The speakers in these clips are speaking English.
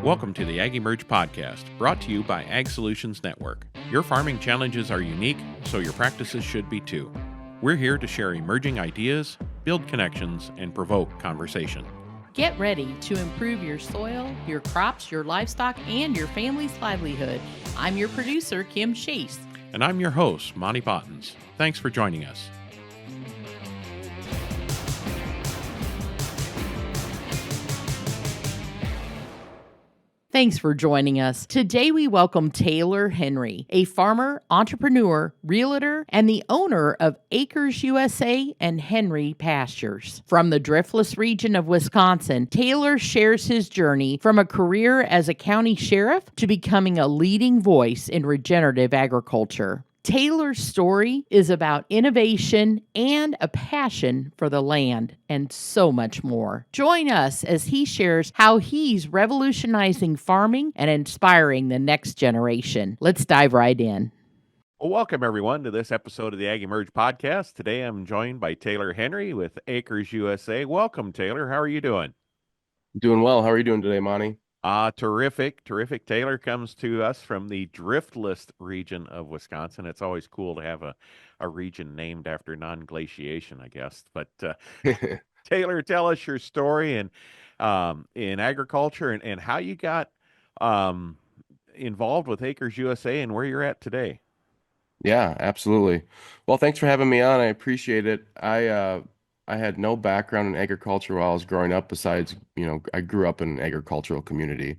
Welcome to the AgEmerge podcast, brought to you by Ag Solutions Network. Your farming challenges are unique, so your practices should be too. We're here to share emerging ideas, build connections, and provoke conversation. Get ready to improve your soil, your crops, your livestock, and your family's livelihood. I'm your producer, Kim Chase. And I'm your host, Monty Bottens. Thanks for joining us. Thanks for joining us. Today we welcome Taylor Henry, a farmer, entrepreneur, realtor, and the owner of Acres U.S.A. and Henry Pastures. From the Driftless Region of Wisconsin, Taylor shares his journey from a career as a county sheriff to becoming a leading voice in regenerative agriculture. Taylor's story is about innovation and a passion for the land and so much more. Join us as he shares how he's revolutionizing farming and inspiring the next generation. Let's dive right in. Well, welcome everyone to this episode of the AgEmerge podcast. Today I'm joined by Taylor Henry with Acres USA. Welcome, Taylor. How are you doing? Doing well. How are you doing today, Monty? Terrific. Taylor comes to us from the Driftless region of Wisconsin. It's always cool to have a region named after non-glaciation, I guess. But Taylor, tell us your story and in agriculture and how you got involved with Acres USA and where you're at today. Yeah, absolutely. Well, thanks for having me on. I appreciate it. I had no background in agriculture while I was growing up besides, I grew up in an agricultural community.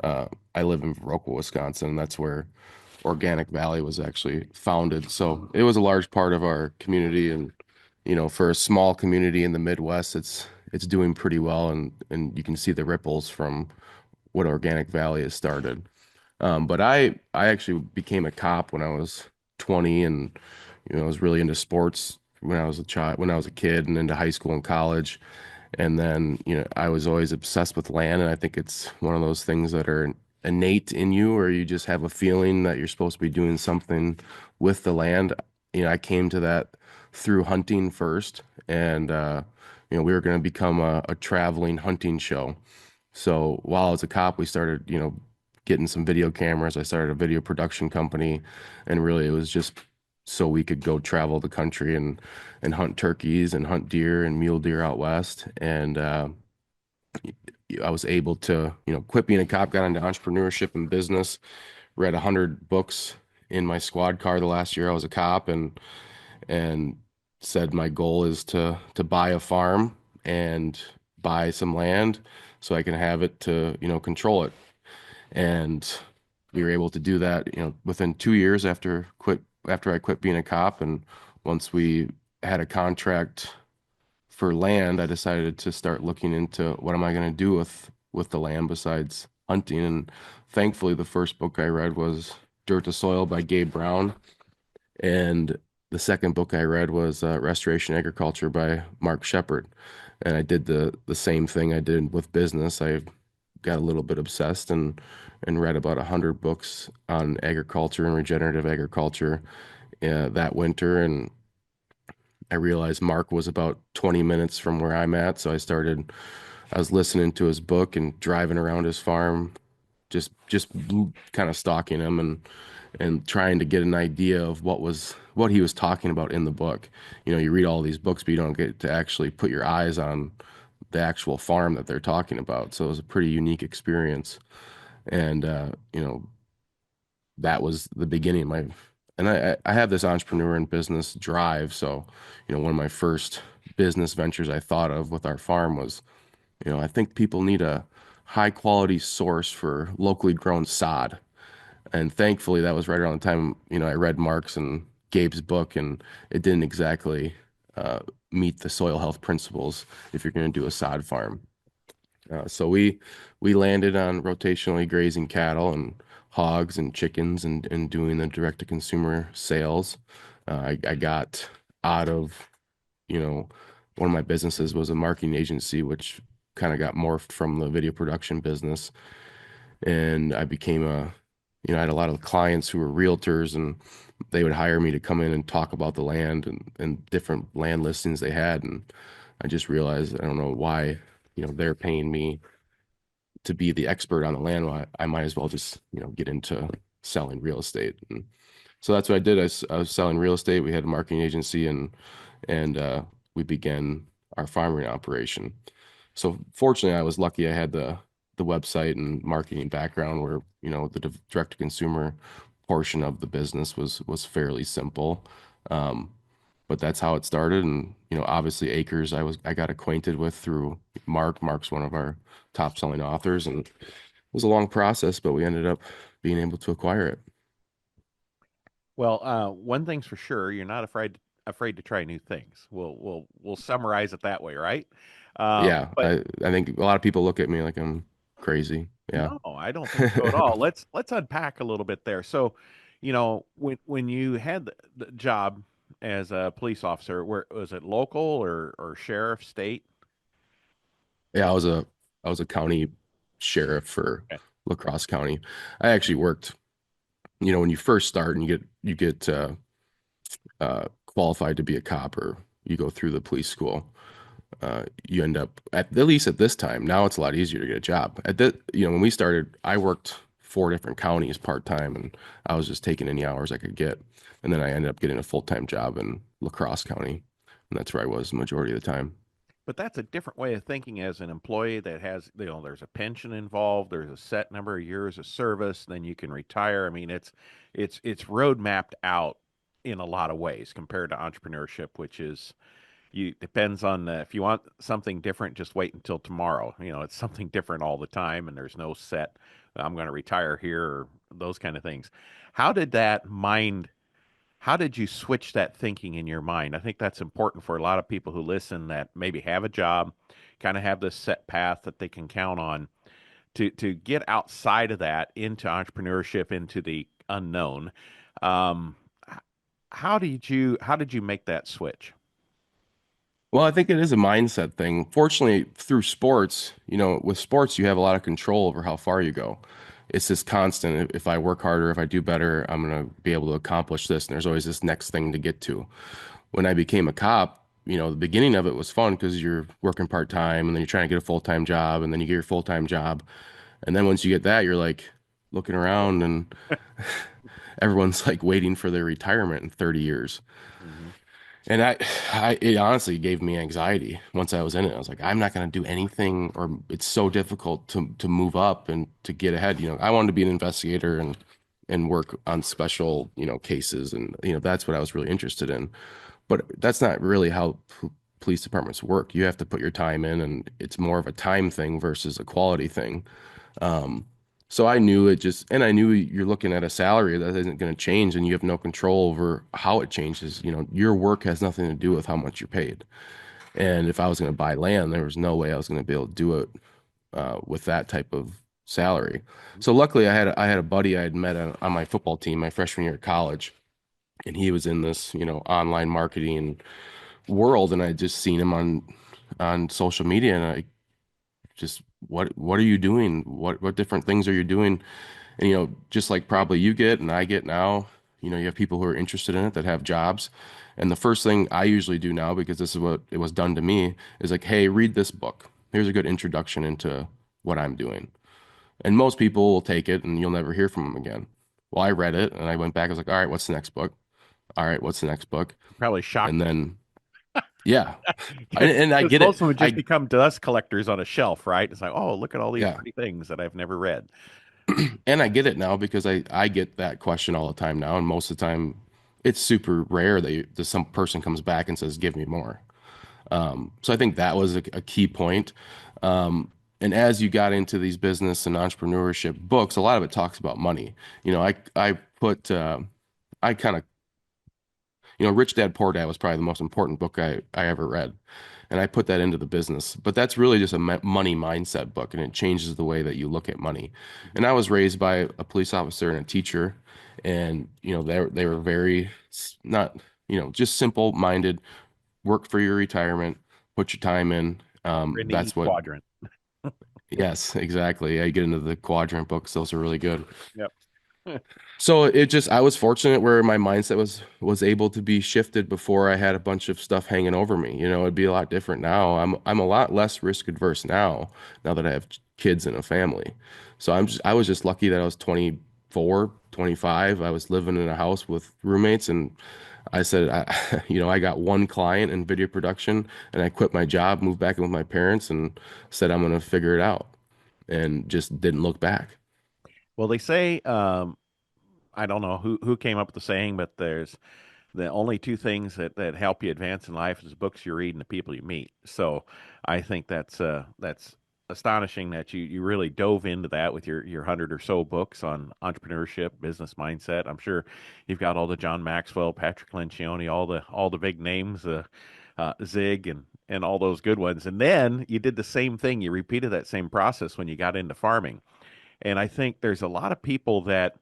I live in Viroqua, Wisconsin. That's where Organic Valley was actually founded. So it was a large part of our community, and for a small community in the Midwest, it's doing pretty well, and you can see the ripples from what Organic Valley has started. But I actually became a cop when I was 20, and I was really into sports when I was a kid, and into high school and college. And then, I was always obsessed with land, and I think it's one of those things that are innate in you, or you just have a feeling that you're supposed to be doing something with the land. I came to that through hunting first, and we were going to become a traveling hunting show. So while I was a cop, we started, getting some video cameras. I started a video production company, and really it was just so we could go travel the country and hunt turkeys and hunt deer and mule deer out west. And I was able to, quit being a cop, got into entrepreneurship and business, read 100 books in my squad car the last year I was a cop, and said my goal is to buy a farm and buy some land so I can have it to, control it. And we were able to do that, within 2 years after I quit being a cop. And once we had a contract for land, I decided to start looking into what am I going to do with the land besides hunting. And thankfully, the first book I read was Dirt to Soil by Gabe Brown. And the second book I read was Restoration Agriculture by Mark Shepard. And I did the same thing I did with business. I got a little bit obsessed and read about 100 books on agriculture and regenerative agriculture that winter. And I realized Mark was about 20 minutes from where I'm at. So I was listening to his book and driving around his farm, just kind of stalking him and trying to get an idea of what he was talking about in the book. You read all these books, but you don't get to actually put your eyes on the actual farm that they're talking about. So it was a pretty unique experience. And, that was the beginning of I have this entrepreneur and business drive. So, one of my first business ventures I thought of with our farm was, I think people need a high quality source for locally grown sod. And thankfully that was right around the time, I read Mark's and Gabe's book, and it didn't exactly meet the soil health principles if you're going to do a sod farm. So we landed on rotationally grazing cattle and hogs and chickens and doing the direct to consumer sales. I got out of, one of my businesses was a marketing agency, which kind of got morphed from the video production business. And I became I had a lot of clients who were realtors, and they would hire me to come in and talk about the land and different land listings they had. And I just realized, I don't know why, they're paying me to be the expert on the land, well, I might as well just, get into selling real estate. And so that's what I did. I was selling real estate. We had a marketing agency, and we began our farming operation. So fortunately, I was lucky. I had the website and marketing background where, the direct to consumer portion of the business was fairly simple. Um, but that's how it started. And, obviously Acres I got acquainted with through Mark. Mark's one of our top selling authors, and it was a long process, but we ended up being able to acquire it. Well, one thing's for sure, you're not afraid to try new things. We'll summarize it that way, right? Yeah, But I think a lot of people look at me like I'm crazy. Yeah. no, I don't think so at all. Let's unpack a little bit there. So, when you had the job as a police officer, where was it, local or sheriff, state? Yeah, I was a county sheriff for Okay. La Crosse County. I actually worked, when you first start and you get qualified to be a cop, or you go through the police school, you end up at least at this time. Now it's a lot easier to get a job. When we started, I worked 4 different counties part-time, and I was just taking any hours I could get. And then I ended up getting a full-time job in La Crosse County, and that's where I was the majority of the time. But that's a different way of thinking as an employee that has, there's a pension involved, there's a set number of years of service, then you can retire. I mean, it's road mapped out in a lot of ways compared to entrepreneurship, which is you depends on if you want something different, just wait until tomorrow. It's something different all the time, and there's no set. I'm going to retire here, or those kind of things. How did that mind? How did you switch that thinking in your mind? I think that's important for a lot of people who listen that maybe have a job, kind of have this set path that they can count on to get outside of that into entrepreneurship, into the unknown. Um, how did you make that switch? Well, I think it is a mindset thing. Fortunately, through sports, with sports, you have a lot of control over how far you go. It's this constant. If I work harder, if I do better, I'm going to be able to accomplish this. And there's always this next thing to get to. When I became a cop, the beginning of it was fun because you're working part-time and then you're trying to get a full-time job and then you get your full-time job. And then once you get that, you're like looking around and everyone's like waiting for their retirement in 30 years. Hmm. And it honestly gave me anxiety once I was in it. I was like, I'm not going to do anything, or it's so difficult to move up and to get ahead. I wanted to be an investigator and work on special, cases, and that's what I was really interested in. But that's not really how police departments work. You have to put your time in, and it's more of a time thing versus a quality thing. Um, so I knew it just, and I knew you're looking at a salary that isn't going to change, and you have no control over how it changes. Your work has nothing to do with how much you're paid. And if I was going to buy land, there was no way I was going to be able to do it with that type of salary. So luckily, I had a buddy I had met on my football team my freshman year of college, and he was in this online marketing world, and I just seen him on social media, and I just what are you doing? What different things are you doing? And just like probably you get and I get now, you have people who are interested in it that have jobs. And the first thing I usually do now, because this is what it was done to me, is like, hey, read this book. Here's a good introduction into what I'm doing. And most people will take it and you'll never hear from them again. Well, I read it and I went back. I was like, all right, what's the next book? All right, what's the next book? Probably shocked And them then, yeah, because and I get most it. of them would just become dust collectors on a shelf, right? It's like, oh, look at all these Yeah, pretty things that I've never read. and I get it now because I get that question all the time now, and most of the time, it's super rare that some person comes back and says, "Give me more." So I think that was a key point. And as you got into these business and entrepreneurship books, a lot of it talks about money. I put I kind of Rich Dad Poor Dad was probably the most important book I ever read. And I put that into the business. But that's really just a money mindset book, and it changes the way that you look at money. And I was raised by a police officer and a teacher, and they were very not, just simple minded, work for your retirement, put your time in. We're in the E That's what, quadrant. yes, exactly. Yeah, you get into the quadrant books, those are really good. Yep. So I was fortunate where my mindset was able to be shifted before I had a bunch of stuff hanging over me. It'd be a lot different now. I'm a lot less risk adverse now that I have kids and a family. So I was just lucky that I was 24, 25. I was living in a house with roommates, and I said, I got one client in video production, and I quit my job, moved back in with my parents, and said I'm going to figure it out, and just didn't look back. Well, they say, I don't know who came up with the saying, but there's the only two things that help you advance in life is the books you read and the people you meet. So I think that's astonishing that you really dove into that with your hundred or so books on entrepreneurship, business mindset. I'm sure you've got all the John Maxwell, Patrick Lencioni, all the big names, Zig and all those good ones. And then you did the same thing. You repeated that same process when you got into farming. And I think there's a lot of people that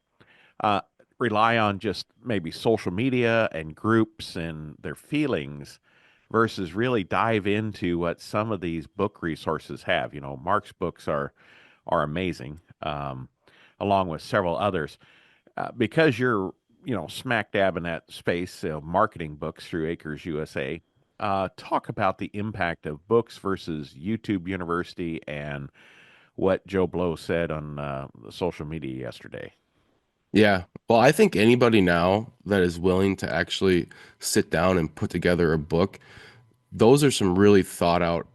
uh, rely on just maybe social media and groups and their feelings versus really dive into what some of these book resources have. You know, Mark's books are amazing, along with several others. Because you're smack dab in that space, marketing books through Acres USA. Talk about the impact of books versus YouTube University and what Joe Blow said on the social media yesterday. Yeah. Well, I think anybody now that is willing to actually sit down and put together a book, those are some really thought out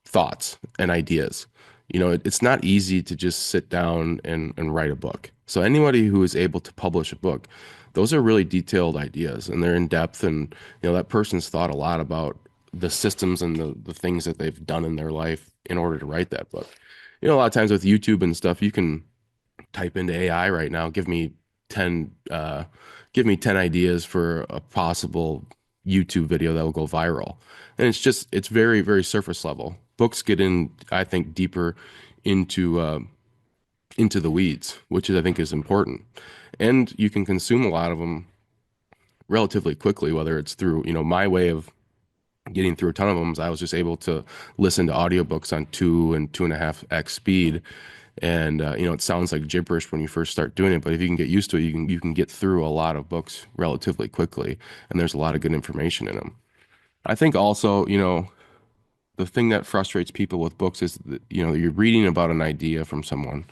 thoughts and ideas. It's not easy to just sit down and write a book. So anybody who is able to publish a book, those are really detailed ideas and they're in depth, and that person's thought a lot about the systems and the things that they've done in their life in order to write that book. A lot of times with YouTube and stuff, you can type into AI right now, 10 give me 10 ideas for a possible YouTube video that will go viral. And it's very, very surface level. Books get in, I think, deeper into into the weeds, which I think is important. And you can consume a lot of them relatively quickly, whether it's through, my way of getting through a ton of them is I was just able to listen to audiobooks on 2 and 2.5x speed. And it sounds like gibberish when you first start doing it, but if you can get used to it, you can get through a lot of books relatively quickly, and there's a lot of good information in them. I think also, the thing that frustrates people with books is that, you're reading about an idea from someone,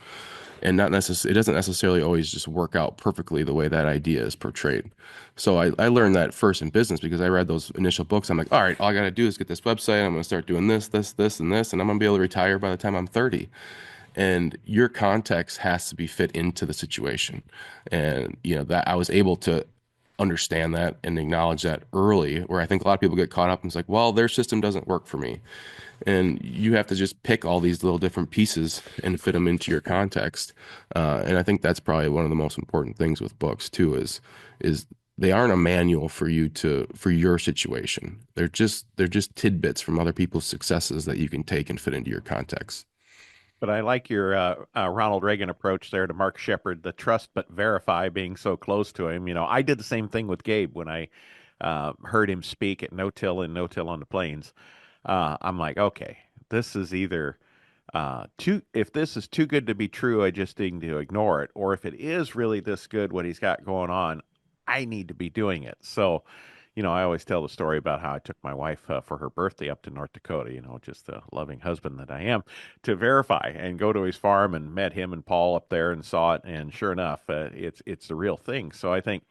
and not necessarily it doesn't necessarily always just work out perfectly the way that idea is portrayed. So I learned that first in business because I read those initial books. I'm like, all right, all I got to do is get this website. I'm going to start doing this, and this, and I'm going to be able to retire by the time I'm 30. And your context has to be fit into the situation. And that I was able to understand that and acknowledge that early, where I think a lot of people get caught up and it's like, well, their system doesn't work for me. And you have to just pick all these little different pieces and fit them into your context. And I think that's probably one of the most important things with books too, is they aren't a manual for for your situation. They're just tidbits from other people's successes that you can take and fit into your context. But I like your Ronald Reagan approach there to Mark Shepard, the trust but verify, being so close to him. You know, I did the same thing with Gabe when I heard him speak at No Till and No Till on the Plains. I'm like, okay, this is either if this is too good to be true, I just need to ignore it, or if it is really this good, what he's got going on, I need to be doing it. So, I always tell the story about how I took my wife for her birthday up to North Dakota, just the loving husband that I am, to verify and go to his farm and met him and Paul up there and saw it. And sure enough, it's the real thing. So I think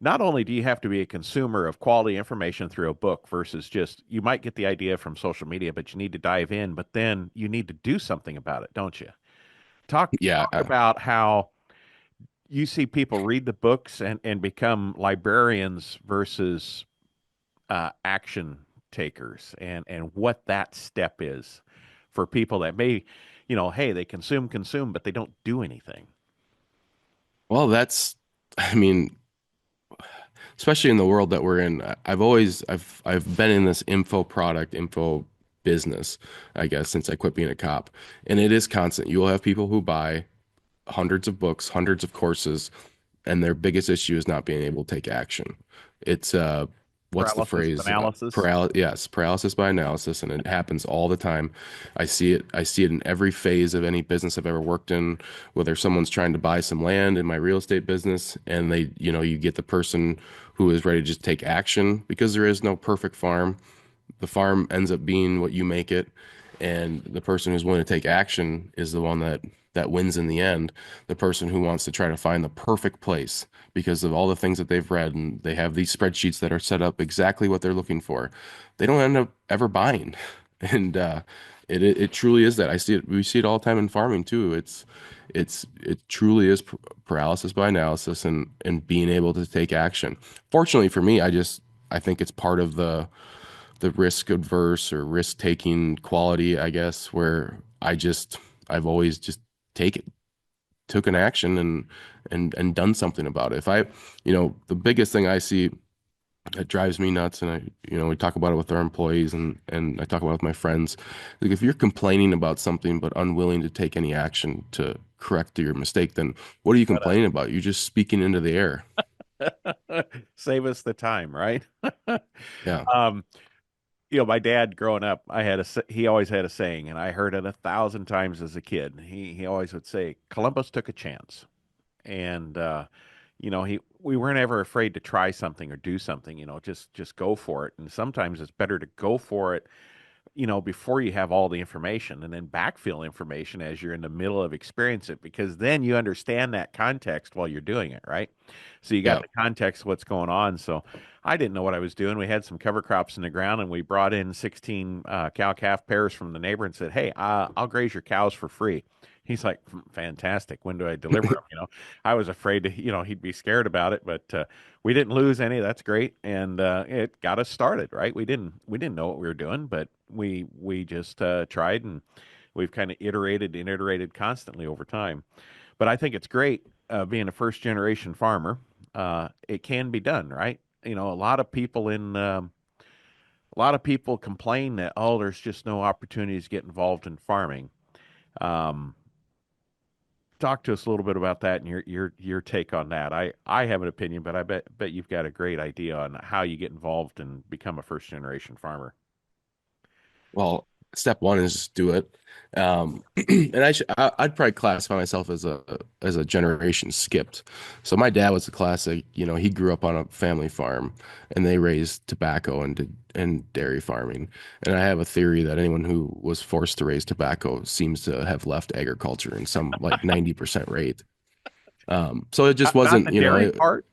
not only do you have to be a consumer of quality information through a book versus just you might get the idea from social media, but you need to dive in, but then you need to do something about it, don't you? Yeah, Talk about how you see people read the books and become librarians versus action takers and what that step is for people that may, hey, they consume, but they don't do anything. well, I mean, especially in the world that we're in, I've been in this info business, I guess, since I quit being a cop, and it is constant. You will have people who buy hundreds of books, hundreds of courses, and their biggest issue is not being able to take action. It's what's the Paralysis of phrase? analysis. Yes, paralysis by analysis, and it happens all the time. I see it in every phase of any business I've ever worked in, whether someone's trying to buy some land in my real estate business, and you get the person who is ready to just take action because there is no perfect farm. The farm ends up being what you make it, And the person who's willing to take action is the one that wins in the end. The person who wants to try to find the perfect place because of all the things that they've read and they have these spreadsheets that are set up exactly what they're looking for, they don't end up ever buying. And it truly is that. I see it. We see it all the time in farming too. It truly is paralysis by analysis and being able to take action. Fortunately for me, I think it's part of the risk adverse or risk taking quality, I guess, where I've always just take took an action and done something about it. If I, the biggest thing I see that drives me nuts, and we talk about it with our employees and I talk about it with my friends, like if you're complaining about something but unwilling to take any action to correct your mistake, then what are you But complaining about? You're just speaking into the air. save us the time, right? Yeah. Um, my dad growing up, he always had a saying, and I heard it 1,000 times as a kid. He always would say, "Columbus took a chance," and we weren't ever afraid to try something or do something. Just go for it. And sometimes it's better to go for it before you have all the information and then backfill information as you're in the middle of experience it because then you understand that context while you're doing it, right? So you got Yeah. the context of what's going on. So I didn't know what I was doing. We had some cover crops in the ground and we brought in 16 cow calf pairs from the neighbor and said, "Hey, I'll graze your cows for free." He's like, "Fantastic. When do I deliver them?" I was afraid to, he'd be scared about it, but we didn't lose any. That's great, and it got us started. Right? We didn't know what we were doing, but we just tried, and we've kind of iterated and iterated constantly over time. But I think it's great being a first generation farmer. It can be done, right? A lot of people complain that there's just no opportunities to get involved in farming. Um, Talk to us a little bit about that and your take on that. I have an opinion, but I bet you've got a great idea on how you get involved and become a first generation farmer. Well, step one is just do it. And I'd probably classify myself as a generation skipped. So my dad was a classic, he grew up on a family farm and they raised tobacco and dairy farming. And I have a theory that anyone who was forced to raise tobacco seems to have left agriculture in some like 90% rate. So it just Not the wasn't, dairy part.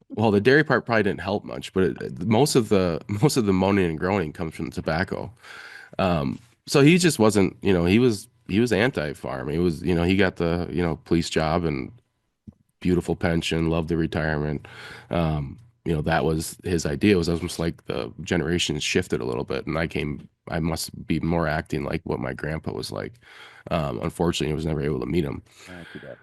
well, the dairy part probably didn't help much, but most of the moaning and groaning comes from the tobacco. So he just wasn't, he was anti-farm. He was, he got the, police job and beautiful pension, loved the retirement. That was his idea. It was almost like the generations shifted a little bit, and I must be more acting like what my grandpa was like. Unfortunately, I was never able to meet him. Too bad.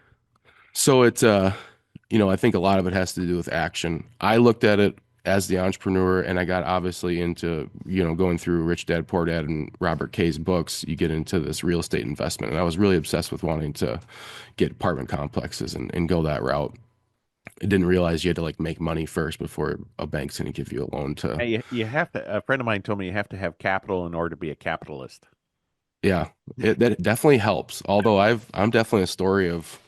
So I think a lot of it has to do with action. I looked at it as the entrepreneur, and I got obviously into, going through Rich Dad Poor Dad and Robert Kay's books, you get into this real estate investment. And I was really obsessed with wanting to get apartment complexes and go that route. I didn't realize you had to like make money first before a bank's going to give you a loan to, Hey, you have to. A friend of mine told me you have to have capital in order to be a capitalist. yeah, that definitely helps. Although I'm definitely a story of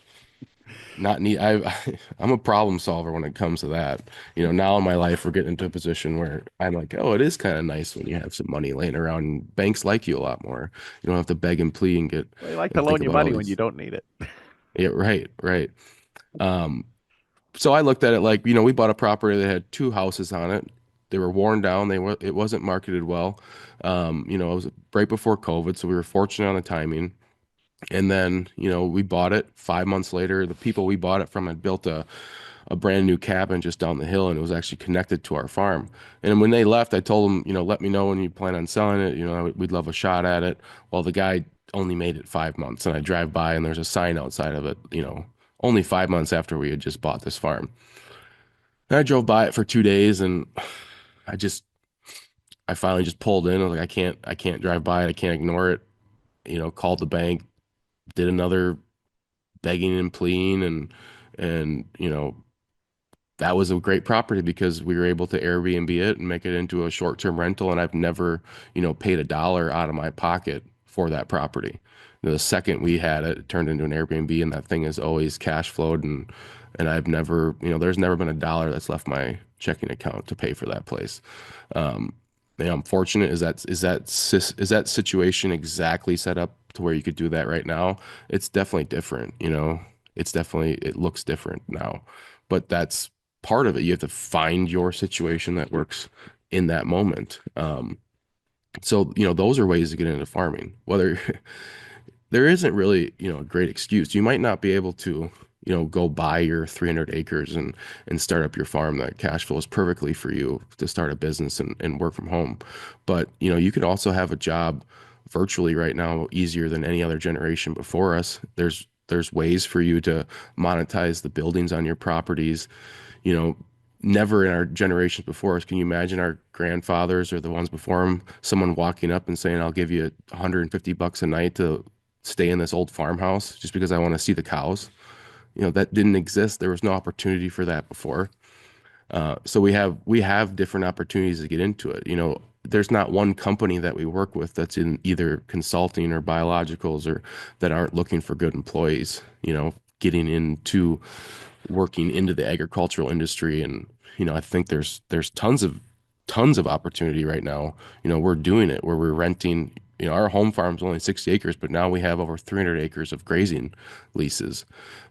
not need I'm a problem solver when it comes to that. Now in my life we're getting into a position where I'm like, oh, it is kind of nice when you have some money laying around and banks like you a lot more. You don't have to beg and plead and get They like to and think loan you about all money when you these. don't need it. Yeah, right, right. Um, so I looked at it like, we bought a property that had two houses on it. They were worn down. It wasn't marketed well. It was right before COVID, so we were fortunate on the timing. And then, we bought it 5 months later. The people we bought it from had built a brand new cabin just down the hill and it was actually connected to our farm. And when they left, I told them, let me know when you plan on selling it. We'd love a shot at it. Well, the guy only made it 5 months and I drive by and there's a sign outside of it, only 5 months after we had just bought this farm. And I drove by it for 2 days and I just, I finally just pulled in. I was like, I can't drive by it. I can't ignore it. Called the bank, did another begging and pleading and that was a great property because we were able to Airbnb it and make it into a short-term rental. And I've never, paid a dollar out of my pocket for that property. The second we had it, it turned into an Airbnb and that thing is always cash flowed and I've never, there's never been a dollar that's left my checking account to pay for that place. I'm fortunate. Is that situation exactly set up to where you could do that right now? It's definitely different, you know. It looks different now, but that's part of it. You have to find your situation that works in that moment. So, you know, those are ways to get into farming. Whether there isn't really, you know, a great excuse. You might not be able to, you know, go buy your 300 acres and start up your farm that cash flows perfectly for you to start a business and work from home. But, you know, you could also have a job virtually right now easier than any other generation before us. There's ways for you to monetize the buildings on your properties. You know, never in our generations before us, can you imagine our grandfathers or the ones before them, someone walking up and saying, I'll give you $150 a night to stay in this old farmhouse just because I want to see the cows? You know, that didn't exist. There was no opportunity for that before. So we have different opportunities to get into it. You know, there's not one company that we work with that's in either consulting or biologicals or that aren't looking for good employees, you know, getting into working into the agricultural industry. And you know, I think there's tons of opportunity right now. You know, we're doing it where we're renting, you know, our home farm's only 60 acres, but now we have over 300 acres of grazing leases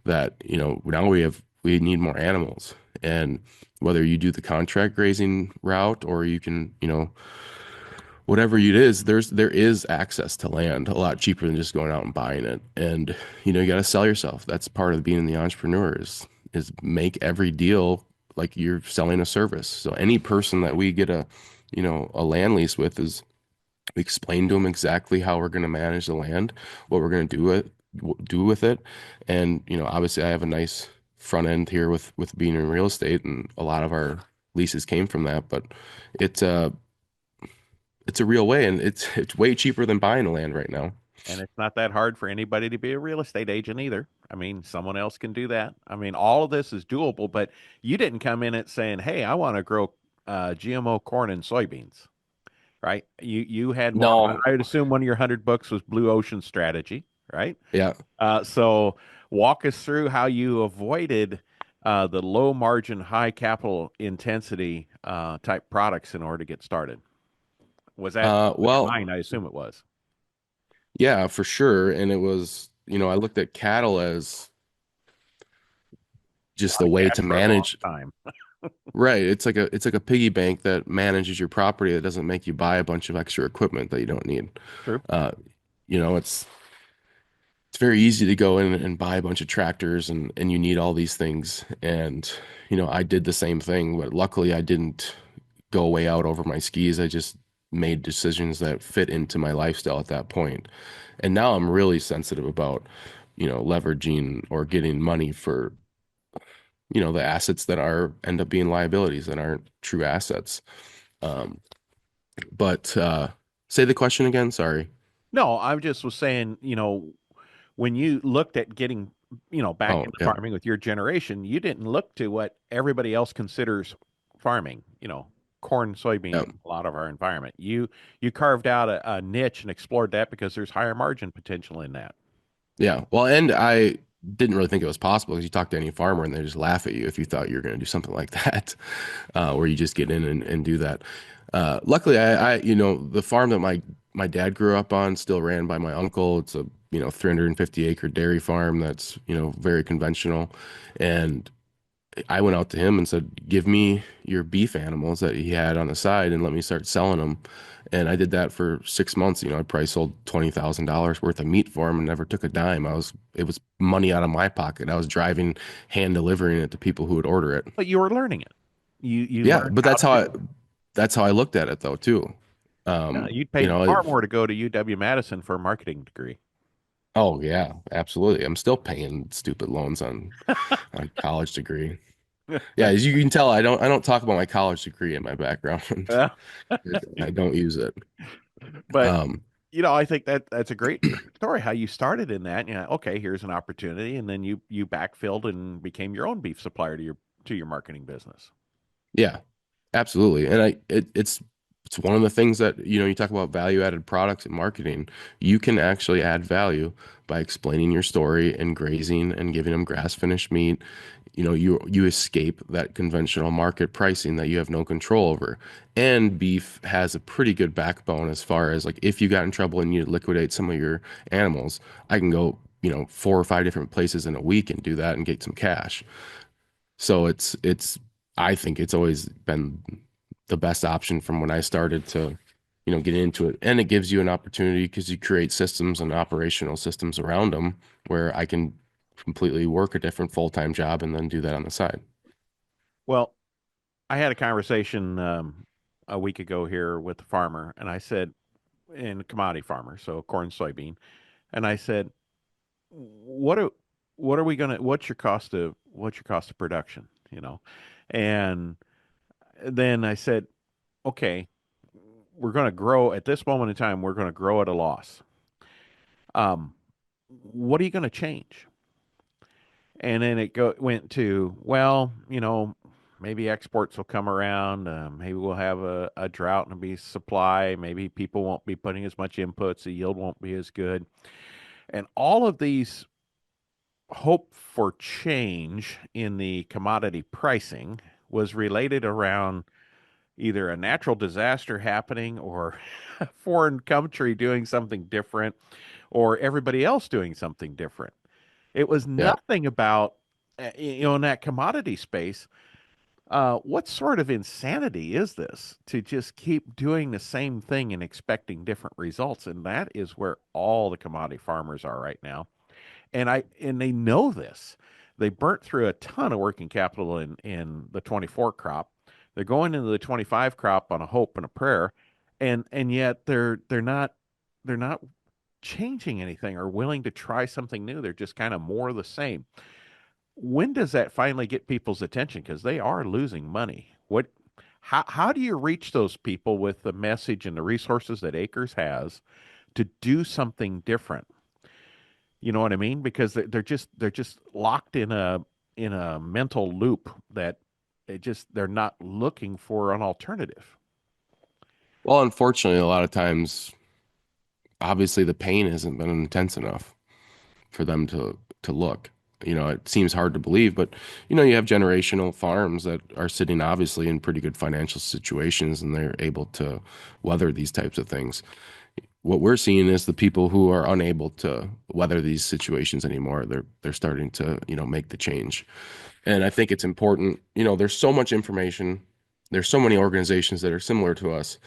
that, you know, now we need more animals. And whether you do the contract grazing route or you can, you know, whatever it is, there is access to land a lot cheaper than just going out and buying it. And you know, you got to sell yourself. That's part of being the entrepreneur is make every deal like you're selling a service. So any person that we get a, you know, a land lease with is we explain to them exactly how we're going to manage the land, what we're going to do with it. And you know, obviously I have a nice front end here with being in real estate and a lot of our leases came from that, but it's it's a real way, and it's way cheaper than buying the land right now. And it's not that hard for anybody to be a real estate agent either. I mean, someone else can do that. I mean, all of this is doable, but you didn't come in it saying, "Hey, I want to grow GMO corn and soybeans." Right? You had more. No, I would assume one of your 100 books was Blue Ocean Strategy, right? yeah. So walk us through how you avoided the low margin, high capital intensity type products in order to get started. Was your Well, mind? I assume it was. yeah, for sure. And it was, you know, I looked at cattle as A just lot a of way cash to for a long manage. time. Right. It's like a piggy bank that manages your property that doesn't make you buy a bunch of extra equipment that you don't need. True. Uh, you know, it's very easy to go in and buy a bunch of tractors and you need all these things. And, you know, I did the same thing, but luckily I didn't go way out over my skis. I just made decisions that fit into my lifestyle at that point. And now I'm really sensitive about, you know, leveraging or getting money for, you know, the assets that are end up being liabilities that aren't true assets. Um, but say the question again. Sorry. No, I just was saying, when you looked at getting, back Oh, into yeah. farming with your generation, you didn't look to what everybody else considers farming, corn, Yeah. soybeans, a lot of our environment. You carved out a niche and explored that because there's higher margin potential in that. Yeah. Well, and I didn't really think it was possible because you talk to any farmer and they just laugh at you if you thought you were going to do something like that, where you just get in and do that. Luckily, you know, the farm that my dad grew up on still ran by my uncle. It's a, you know, 350 acre dairy farm that's, you know, very conventional. And I went out to him and said, "Give me your beef animals that he had on the side and let me start selling them." And I did that for 6 months. You know, I probably sold $20,000 worth of meat for him and never took a dime. It was money out of my pocket. I was driving, hand delivering it to people who would order it. But you were learning it. You Yeah, learned but how to do it. that's how I looked at it though too. Yeah, you'd You pay know, far more to go to UW-Madison for a marketing degree. oh yeah, absolutely. I'm still paying stupid loans on college degree. Yeah, as you can tell, I don't talk about my college degree in my background. Yeah. I don't use it. But Um, I think that's a great story how you started in that. Okay, here's an opportunity, and then you backfilled and became your own beef supplier to your marketing business. yeah, absolutely. And it's It's one of the things that, you talk about value added products and marketing. You can actually add value by explaining your story and grazing and giving them grass finished meat. You escape that conventional market pricing that you have no control over. And beef has a pretty good backbone as far as like if you got in trouble and you liquidate some of your animals, I can go, 4 or 5 different places in a week and do that and get some cash. So I think it's always been the best option from when I started to, get into it. And it gives you an opportunity because you create systems and operational systems around them where I can completely work a different full-time job and then do that on the side. Well, I had a conversation a week ago here with the farmer, and I said, in commodity farmer, so corn, soybean, and I said, what are what are we gonna? What's your cost of production? You know, and then I said, okay, we're going to grow at this moment in time. We're going to grow at a loss. What are you going to change? And then went to, well, maybe exports will come around. Maybe we'll have a drought and be supply. Maybe people won't be putting as much inputs. The yield won't be as good. And all of these hope for change in the commodity pricing was related around either a natural disaster happening or a foreign country doing something different or everybody else doing something different. It was Yeah. nothing about, in that commodity space. What sort of insanity is this to just keep doing the same thing and expecting different results? And that is where all the commodity farmers are right now. And they know this. They burnt through a ton of working capital in the 24 crop. They're going into the 25 crop on a hope and a prayer, and yet they're not changing anything or willing to try something new. They're just kind of more of the same. When does that finally get people's attention? Because they are losing money. How do you reach those people with the message and the resources that Acres has to do something different? You know what I mean? Because they're just locked in a mental loop that they're not looking for an alternative. Well, unfortunately, a lot of times, obviously, the pain hasn't been intense enough for them to look. It seems hard to believe, but you have generational farms that are sitting obviously in pretty good financial situations and they're able to weather these types of things. What we're seeing is the people who are unable to weather these situations anymore, they're starting to, make the change. And I think it's important, there's so much information, there's so many organizations that are similar to us,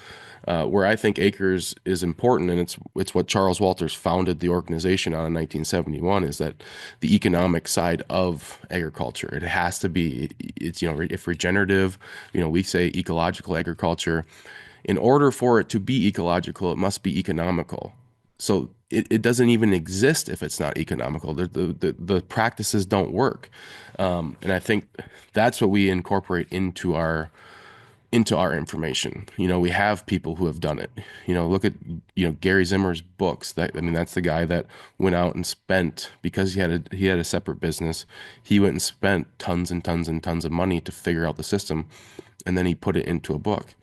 where I think Acres is important, and it's what Charles Walters founded the organization on in 1971, is that the economic side of agriculture. It has to be, it's, if regenerative, we say ecological agriculture. In order for it to be ecological, it must be economical. So it doesn't even exist if it's not economical. The practices don't work. And I think that's what we incorporate into our information. We have people who have done it. Look at, Gary Zimmer's books. That's the guy that went out and spent, because he had a separate business. He went and spent tons and tons and tons of money to figure out the system, and then he put it into a book.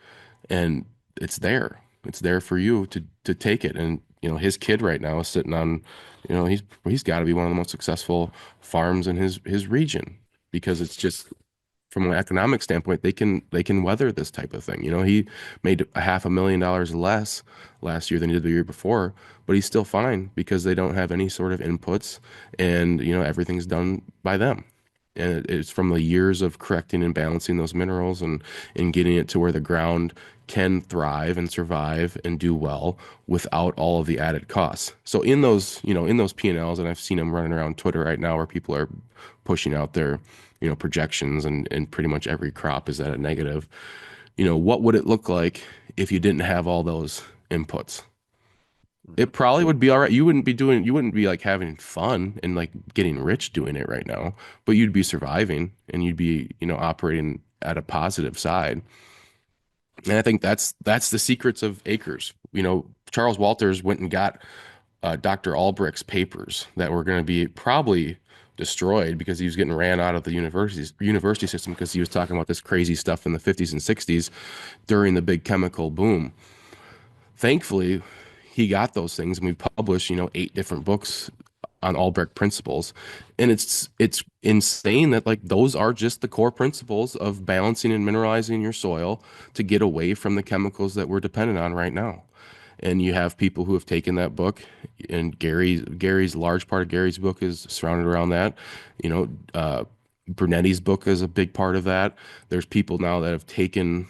And it's there. It's there for you to take it. And his kid right now is sitting on, he's got to be one of the most successful farms in his region, because it's just from an economic standpoint, they can weather this type of thing. He made a $500,000 less last year than he did the year before, but he's still fine because they don't have any sort of inputs, and everything's done by them. And it's from the years of correcting and balancing those minerals and getting it to where the ground can thrive and survive and do well without all of the added costs. So in those P&Ls, and I've seen them running around Twitter right now where people are pushing out their projections, and pretty much every crop is at a negative. What would it look like if you didn't have all those inputs? Mhm. It probably would be all right. You wouldn't be like having fun and like getting rich doing it right now, but you'd be surviving and you'd be, operating at a positive side. And I think that's the secrets of Acres. Charles Walters went and got Dr. Albrecht's papers that were going to be probably destroyed because he was getting ran out of the university system because he was talking about this crazy stuff in the 50s and 60s during the big chemical boom. Thankfully, he got those things, and we published, 8 different books on Albrecht principles. And it's insane that like those are just the core principles of balancing and mineralizing your soil to get away from the chemicals that we're dependent on right now. And you have people who have taken that book, and Gary's large part of Gary's book is surrounded around that. You know, Brunetti's book is a big part of that. There's people now that have taken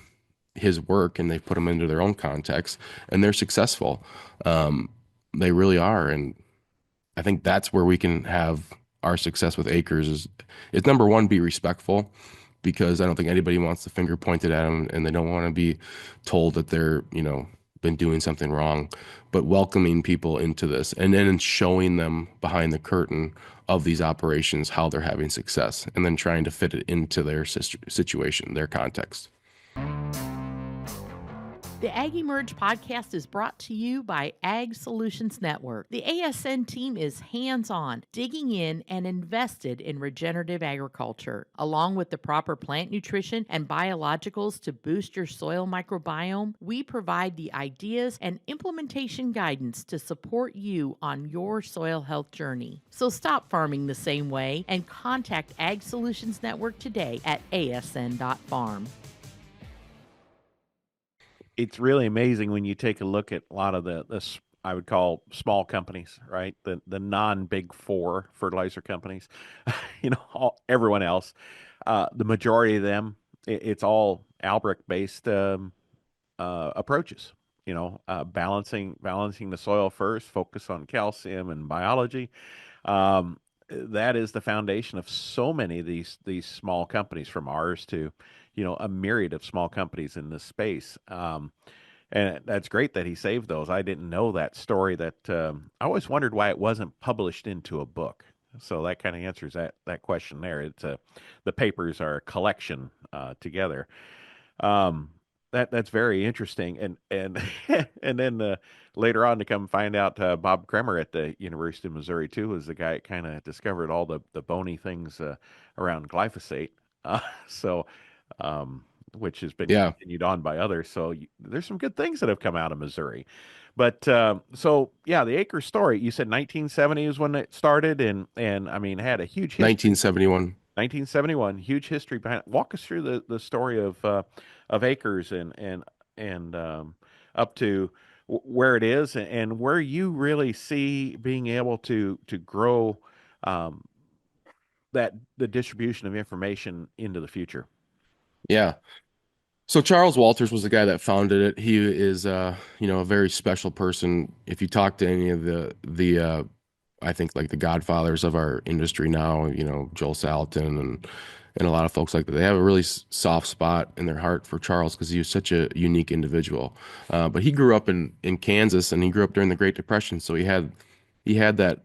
his work and they've put them into their own context, and they're successful. Um, they really are, and I think that's where we can have our success with Acres is number one, be respectful, because I don't think anybody wants the finger pointed at them, and they don't want to be told that they're, been doing something wrong, but welcoming people into this and then showing them behind the curtain of these operations how they're having success, and then trying to fit it into their situation, their context. The AgEmerge podcast is brought to you by Ag Solutions Network. The ASN team is hands-on, digging in and invested in regenerative agriculture. Along with the proper plant nutrition and biologicals to boost your soil microbiome, we provide the ideas and implementation guidance to support you on your soil health journey. So stop farming the same way and contact Ag Solutions Network today at asn.farm. It's really amazing when you take a look at a lot of I would call small companies, right? The non big four fertilizer companies, everyone else, the majority of them, it's all Albrecht based approaches. Balancing the soil first, focus on calcium and biology. That is the foundation of so many of these small companies, from ours to, a myriad of small companies in this space. And that's great that he saved those. I didn't know that story. That I always wondered why it wasn't published into a book. So that kind of answers that question there. It's the papers are a collection together. Um, that's very interesting. And and then later on to come find out, Bob Kremer at the University of Missouri too was the guy that kind of discovered all the bony things around glyphosate. So which has been Yeah, continued on by others. So there's some good things that have come out of Missouri. But so yeah, the Acre story. You said 1970 is when it started, and I mean had a huge history. 1971. 1971, huge history behind it. Walk us through the story of Acres and up to where it is, and where you really see being able to grow um, that the distribution of information into the future. Yeah. So Charles Walters was the guy that founded it. He is, a very special person. If you talk to any of the I think like the godfathers of our industry now, Joel Salatin and a lot of folks like that, they have a really soft spot in their heart for Charles because he was such a unique individual. But he grew up in Kansas, and he grew up during the Great Depression, so he had that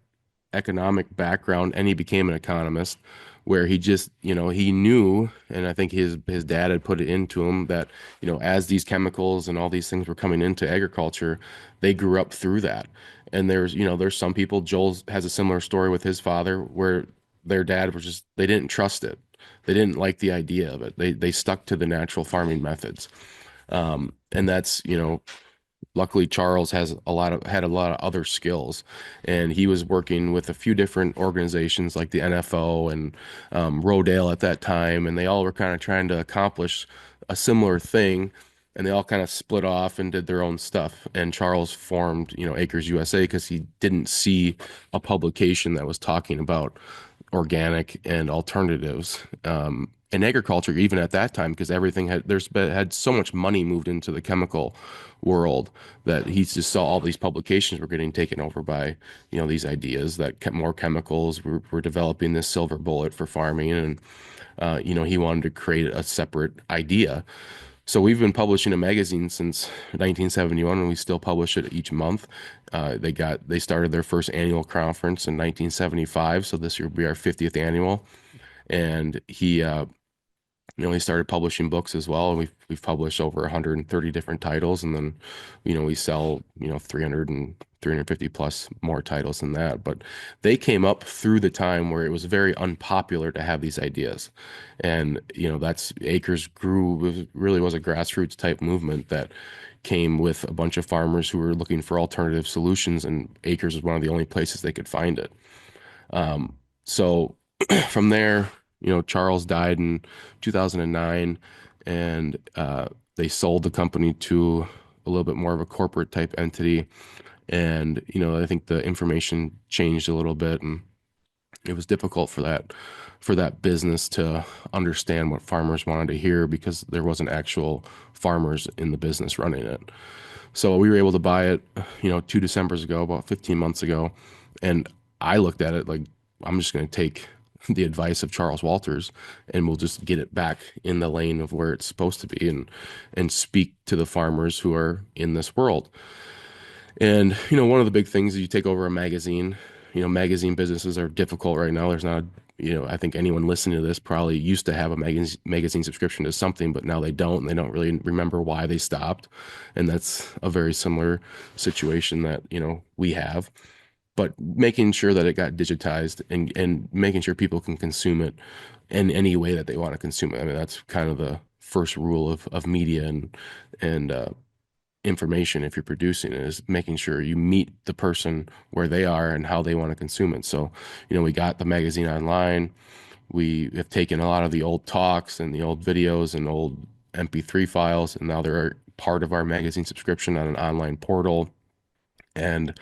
economic background, and he became an economist where he just, he knew, and I think his dad had put it into him that, as these chemicals and all these things were coming into agriculture, they grew up through that. And there's some people, Joel has a similar story with his father where their dad was just, they didn't trust it. They didn't like the idea of it. They stuck to the natural farming methods. And that's, luckily Charles had a lot of other skills, and he was working with a few different organizations like the NFO and Rodale at that time, and they all were kind of trying to accomplish a similar thing, and they all kind of split off and did their own stuff. And Charles formed, Acres USA because he didn't see a publication that was talking about organic and alternatives in agriculture, even at that time, because everything had so much money moved into the chemical world that he just saw all these publications were getting taken over by, these ideas that kept more chemicals. We're developing this silver bullet for farming, and he wanted to create a separate idea. So we've been publishing a magazine since 1971, and we still publish it each month. They started their first annual conference in 1975, so this year will be our 50th annual. And He started publishing books as well. And we've published over 130 different titles, and then, we sell, 300 and 350 plus more titles than that. But they came up through the time where it was very unpopular to have these ideas. And, that's Acres grew, really was a grassroots type movement that came with a bunch of farmers who were looking for alternative solutions, and Acres was one of the only places they could find it. So from there, Charles died in 2009, and they sold the company to a little bit more of a corporate type entity. And, I think the information changed a little bit, and it was difficult for that business to understand what farmers wanted to hear because there wasn't actual farmers in the business running it. So we were able to buy it, 2 Decembers ago, about 15 months ago. And I looked at it like, I'm just going to take the advice of Charles Walters and we'll just get it back in the lane of where it's supposed to be and speak to the farmers who are in this world. And, one of the big things is you take over a magazine. Magazine businesses are difficult right now. There's not, I think anyone listening to this probably used to have a magazine subscription to something, but now they don't, and they don't really remember why they stopped. And that's a very similar situation that, we have. But making sure that it got digitized and making sure people can consume it in any way that they want to consume it. I mean, that's kind of the first rule of media and information if you're producing it is making sure you meet the person where they are and how they want to consume it. So, we got the magazine online. We have taken a lot of the old talks and the old videos and old MP3 files, and now they're part of our magazine subscription on an online portal. And,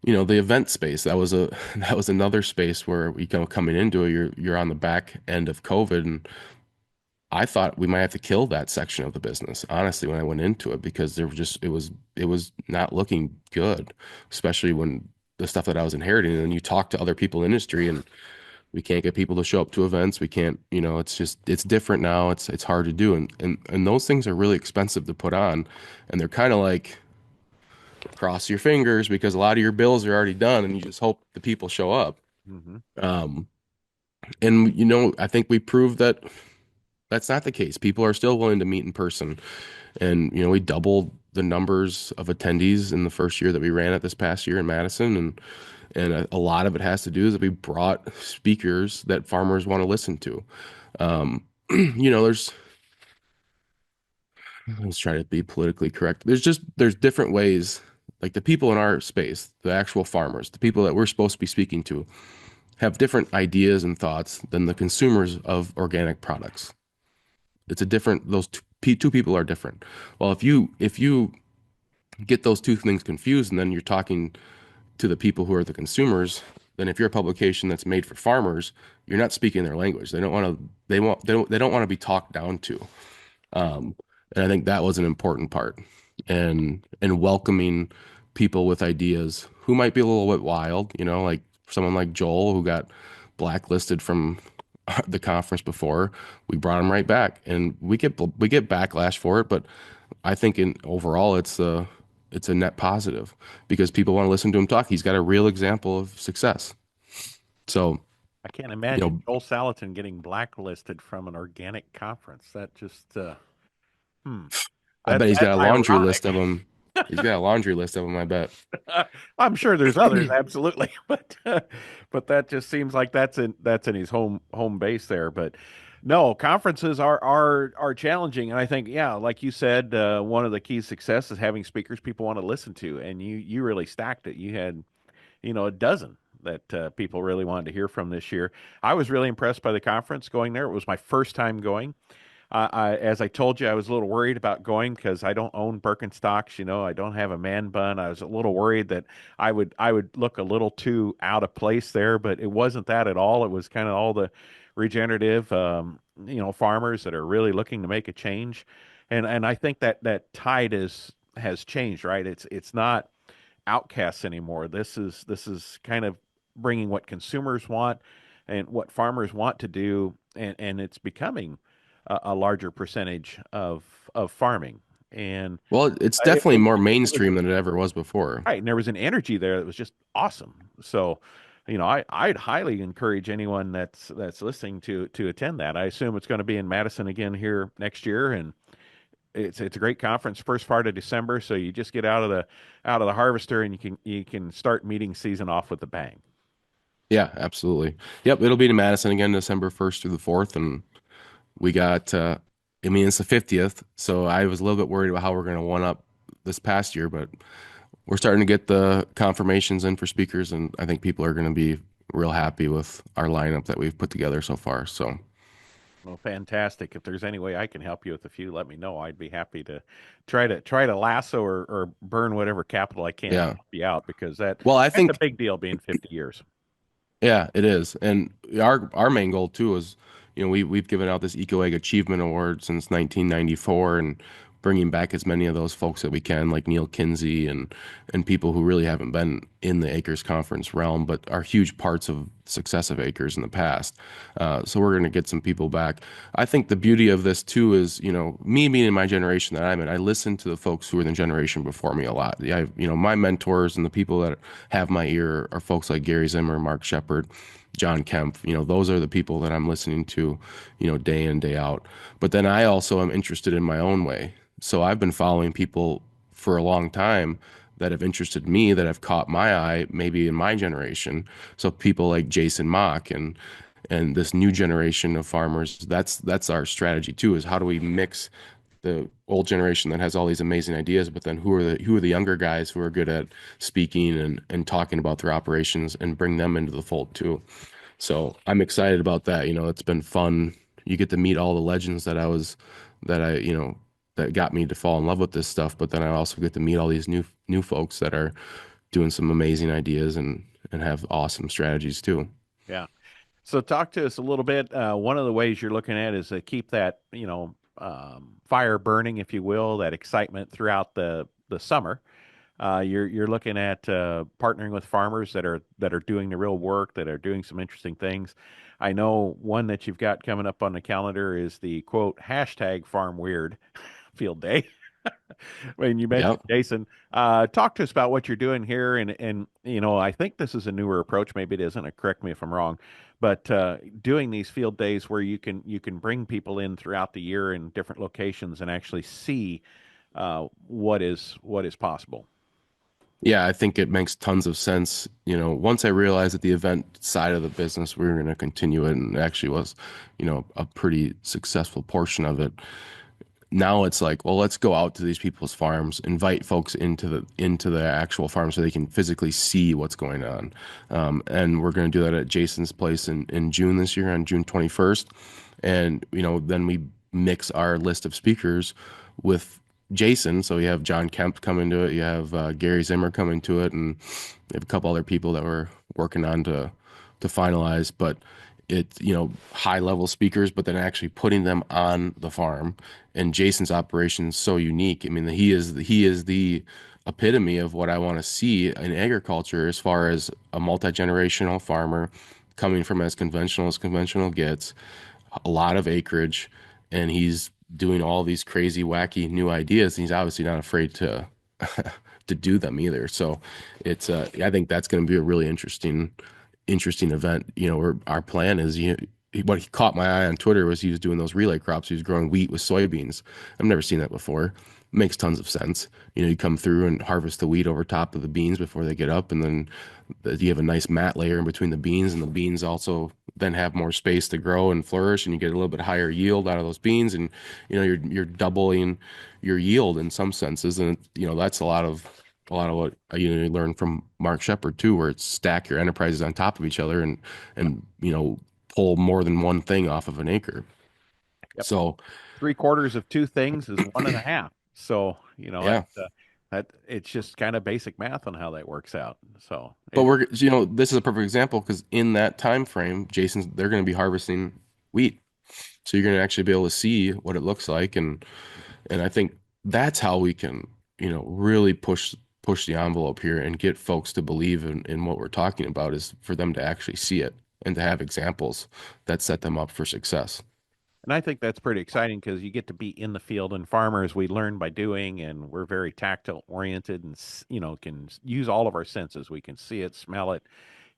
the event space, that was a that was another space where coming into it, you're on the back end of COVID, and I thought we might have to kill that section of the business, honestly, when I went into it, because there was just it was not looking good, especially when the stuff that I was inheriting. And you talk to other people in the industry, and we can't get people to show up to events. We can't, it's different now. It's hard to do, and those things are really expensive to put on, and they're kind of like cross your fingers because a lot of your bills are already done, and you just hope the people show up. Hmm. Um, and I think we proved that that's not the case. People are still willing to meet in person. And, we doubled the numbers of attendees in the first year that we ran it this past year in Madison. And a lot of it has to do is that we brought speakers that farmers want to listen to. There's, let's try to be politically correct. There's different ways, like the people in our space, the actual farmers, the people that we're supposed to be speaking to, have different ideas and thoughts than the consumers of organic products. It's a different, those two people are different. Well, if you get those two things confused and then you're talking to the people who are the consumers, then if you're a publication that's made for farmers, you're not speaking their language. They don't want to be talked down to. Um, and I think that was an important part, and welcoming people with ideas who might be a little bit wild, like someone like Joel who got blacklisted from the conference before. We brought him right back, and we get backlash for it, but I think in overall it's a net positive because people want to listen to him talk. He's got a real example of success. So, I can't you imagine know, Joel Salatin getting blacklisted from an organic conference. That just, hmm, I bet he's that's got a laundry list ironic. of them. He's got a laundry list of them, I bet. I'm sure there's others, absolutely, but that just seems like that's in his home base there. But no, conferences are challenging, and I think yeah, like you said, one of the key success is having speakers people want to listen to, and you really stacked it. You had a dozen that people really wanted to hear from this year. I was really impressed by the conference going there. It was my first time going. As I told you, I was a little worried about going because I don't own Birkenstocks. I don't have a man bun. I was a little worried that I would look a little too out of place there, but it wasn't that at all. It was kind of all the regenerative, farmers that are really looking to make a change, and I think that tide has changed. Right? It's not outcasts anymore. This is kind of bringing what consumers want and what farmers want to do, and it's becoming a larger percentage of farming. And Well, it's it, definitely it, more it was mainstream than it ever was before. right, and there was an energy there that was just awesome. So. I'd highly encourage anyone that's listening to attend that. I assume it's going to be in Madison again here next year, and it's a great conference first part of December. So you just get out of the harvester, and you can start meeting season off with a bang. Yeah, absolutely. Yep, it'll be in Madison again, December 1st through the 4th, and we got I mean it's the 50th, so I was a little bit worried about how we're going to one up this past year, but we're starting to get the confirmations in for speakers, and I think people are going to be real happy with our lineup that we've put together so far. So, Well, fantastic. If there's any way I can help you with a few, let me know. I'd be happy to try to lasso or burn whatever capital I can to yeah. help you out because that Well, I that's a think big deal being 50 years. yeah, it is. And our main goal too is, we've given out this Eco Egg Achievement Award since 1994 and bringing back as many of those folks that we can, like Neil Kinsey and people who really haven't been in the Acres Conference realm, but are huge parts of success of Acres in the past. So we're going to get some people back. I think the beauty of this too is, me being in my generation that I'm in, I listen to the folks who are in the generation before me a lot. My mentors and the people that have my ear are folks like Gary Zimmer, Mark Shepard, John Kemp. Those are the people that I'm listening to, day in, day out. But then I also am interested in my own way. So I've been following people for a long time that have interested me, that have caught my eye, maybe in my generation. So people like Jason Mock and this new generation of farmers, that's our strategy too, is how do we mix the old generation that has all these amazing ideas, but then who are the younger guys who are good at speaking and talking about their operations and bring them into the fold too. So I'm excited about that. It's been fun. You get to meet all the legends that I, that got me to fall in love with this stuff. But then I also get to meet all these new folks that are doing some amazing ideas and have awesome strategies too. Yeah. So talk to us a little bit. One of the ways you're looking at is to keep that, fire burning, if you will, that excitement throughout the summer. You're looking at partnering with farmers that are doing the real work, that are doing some interesting things. I know one that you've got coming up on the calendar is the quote hashtag Farm Weird Field Day. When you mentioned Yep. Jason, talk to us about what you're doing here, and I think this is a newer approach. Maybe it isn't. Correct me if I'm wrong, but doing these field days where you can bring people in throughout the year in different locations and actually see what is possible. Yeah, I think it makes tons of sense. Once I realized that the event side of the business, we were going to continue it, and it actually was, a pretty successful portion of it. Now it's like, well, let's go out to these people's farms, invite folks into the actual farm so they can physically see what's going on. And we're going to do that at Jason's place in June this year, on June 21st. And then we mix our list of speakers with Jason. So you have John Kemp coming to it, you have Gary Zimmer coming to it, and we have a couple other people that we're working on to finalize. But it's high level speakers, but then actually putting them on the farm. And Jason's operation is so unique. I mean, he is the epitome of what I want to see in agriculture, as far as a multi-generational farmer coming from as conventional gets, a lot of acreage, and he's doing all these crazy, wacky new ideas. And he's obviously not afraid to to do them either. So it's I think that's going to be a really interesting event. Where our plan is, what he caught my eye on Twitter was he was doing those relay crops. He was growing wheat with soybeans. I've never seen that before. Makes tons of sense. You come through and harvest the wheat over top of the beans before they get up, and then you have a nice mat layer in between the beans, and the beans also then have more space to grow and flourish, and you get a little bit higher yield out of those beans, and you're doubling your yield in some senses, and that's a lot of what you learn from Mark Shepard too, where it's stack your enterprises on top of each other and pull more than one thing off of an acre. Yep. So Three-quarters of two things is one and a half. So yeah, that it's just kind of basic math on how that works out. So but it this is a perfect example, because in that time frame, they're going to be harvesting wheat, so you're going to actually be able to see what it looks like, and I think that's how we can really push the envelope here and get folks to believe in what we're talking about, is for them to actually see it and to have examples that set them up for success. And I think that's pretty exciting because you get to be in the field, and farmers, we learn by doing, and we're very tactile oriented and, can use all of our senses. We can see it, smell it,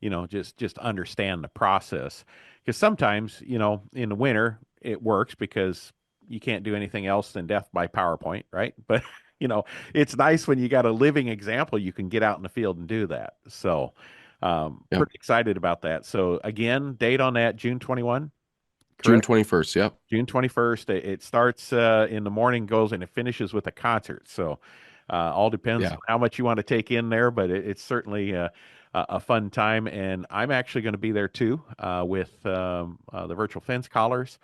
just understand the process. Because sometimes, in the winter it works because you can't do anything else than death by PowerPoint, right? But you know, it's nice when you got a living example, you can get out in the field and do that. So, Yep. pretty excited about that. So again, date on that, June 21, June correct? 21st. Yep. June 21st. It starts in the morning, goes and it finishes with a concert. So, all depends Yeah. on how much you want to take in there, but it's certainly a fun time. And I'm actually going to be there too with the virtual fence collars.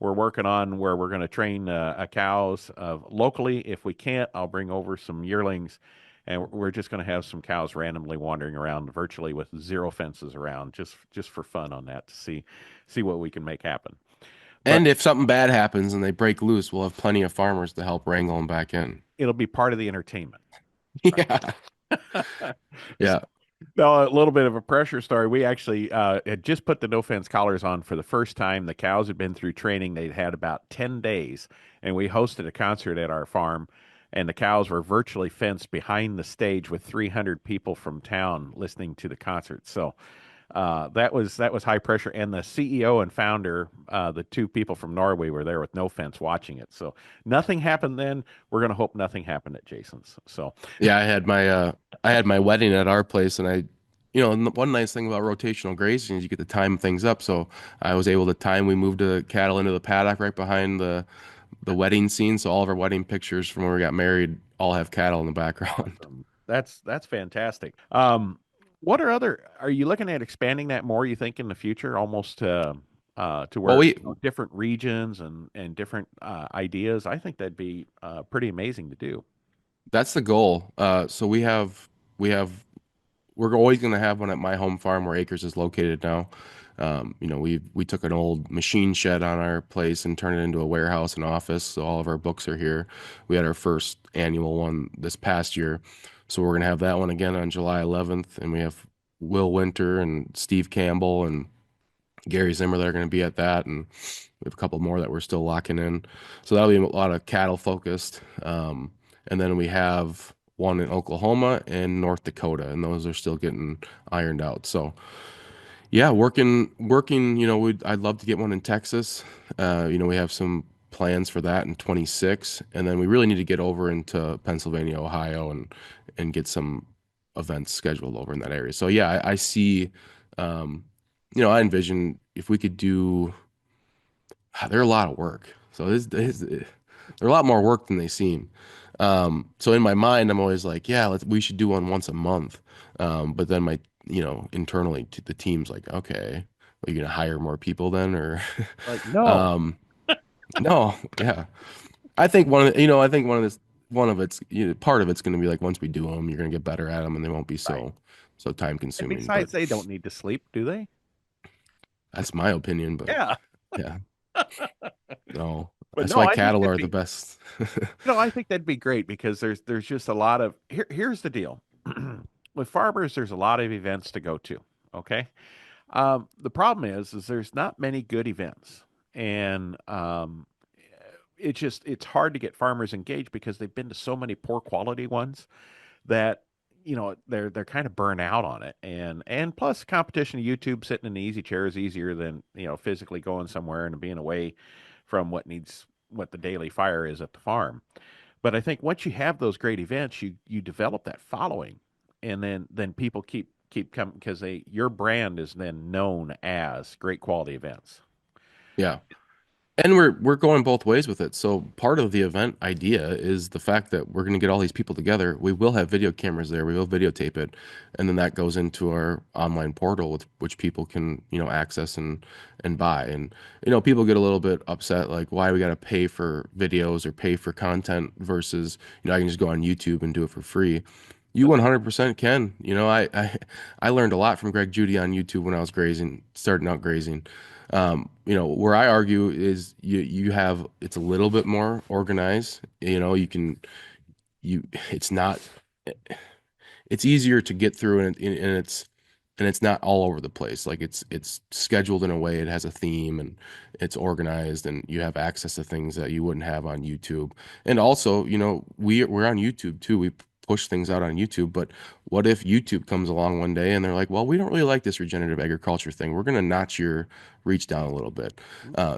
We're working on where we're going to train cows locally. If we can't, I'll bring over some yearlings, and we're just going to have some cows randomly wandering around virtually with zero fences around, just for fun on that to see what we can make happen. But And if something bad happens and they break loose, we'll have plenty of farmers to help wrangle them back in. it'll be part of the entertainment. Yeah. So, Yeah. no, a little bit of a pressure story. We actually had just put the no fence collars on for the first time. The cows had been through training. They'd had about 10 days, and we hosted a concert at our farm, and the cows were virtually fenced behind the stage with 300 people from town listening to the concert. So that was high pressure, and the CEO and founder, the two people from Norway, were there with no fence watching it. So nothing happened then. We're going to hope nothing happened at Jason's. So Yeah, I had my wedding at our place, and and one nice thing about rotational grazing is you get to time things up. So I was able to time. We moved the cattle into the paddock right behind the wedding scene. So all of our wedding pictures from when we got married all have cattle in the background. awesome. That's fantastic. What are you looking at expanding that more, you think, in the future, almost to Well, where, we different regions and different ideas? I think that'd be pretty amazing to do. That's the goal. So we have we're always going to have one at my home farm where Acres is located now. We took an old machine shed on our place and turned it into a warehouse and office. So all of our books are here. We had our first annual one this past year, so we're going to have that one again on July 11th. And we have Will Winter and Steve Campbell and Gary Zimmer that are going to be at that, and we have a couple more that we're still locking in. So that'll be a lot of cattle focused. And then we have one in Oklahoma and North Dakota, and those are still getting ironed out. So yeah, working. I'd love to get one in Texas. We have some plans for that in 26, and then we really need to get over into Pennsylvania, Ohio, and get some events scheduled over in that area. So yeah, I see. Um, I envision if we could do. They're a lot of work. So they're a lot more work than they seem. So in my mind, I'm always like, yeah, we should do one once a month. But then internally the team's like, okay, are you gonna hire more people then, or, Like, no, um, no, yeah. I think I think one of it's, part of it's gonna be like once we do them, you're gonna get better at them, and they won't be right. so time And consuming. But besides, they don't need to sleep, do they? that's my opinion. But Yeah. yeah, no, But that's no, why I think cattle that'd are the be best. I think that'd be great because there's just a lot of here's the deal. With farmers, there's a lot of events to go to. Okay. The problem is there's not many good events, and it's hard to get farmers engaged because they've been to so many poor quality ones that they're kind of burnt out on it, and plus competition to YouTube, sitting in the easy chair is easier than physically going somewhere and being away from what the daily fire is at the farm. But I think once you have those great events, you develop that following, and then people keep coming because they your brand is then known as great quality events. Yeah. And we're going both ways with it. So part of the event idea is the fact that we're going to get all these people together. We will have video cameras there. We will videotape it, and then that goes into our online portal with which people can, access and buy. And people get a little bit upset, like why we got to pay for videos or pay for content versus, I can just go on YouTube and do it for free. You 100% can. I learned a lot from Greg Judy on YouTube when I was starting out grazing. Where I argue is you have it's a little bit more organized. It's not it's easier to get through, and it's not all over the place. Like it's scheduled in a way, it has a theme, and it's organized, and you have access to things that you wouldn't have on YouTube. And also, we're on YouTube too. We push things out on YouTube. But what if YouTube comes along one day and they're like, well, we don't really like this regenerative agriculture thing. We're going to notch your reach down a little bit.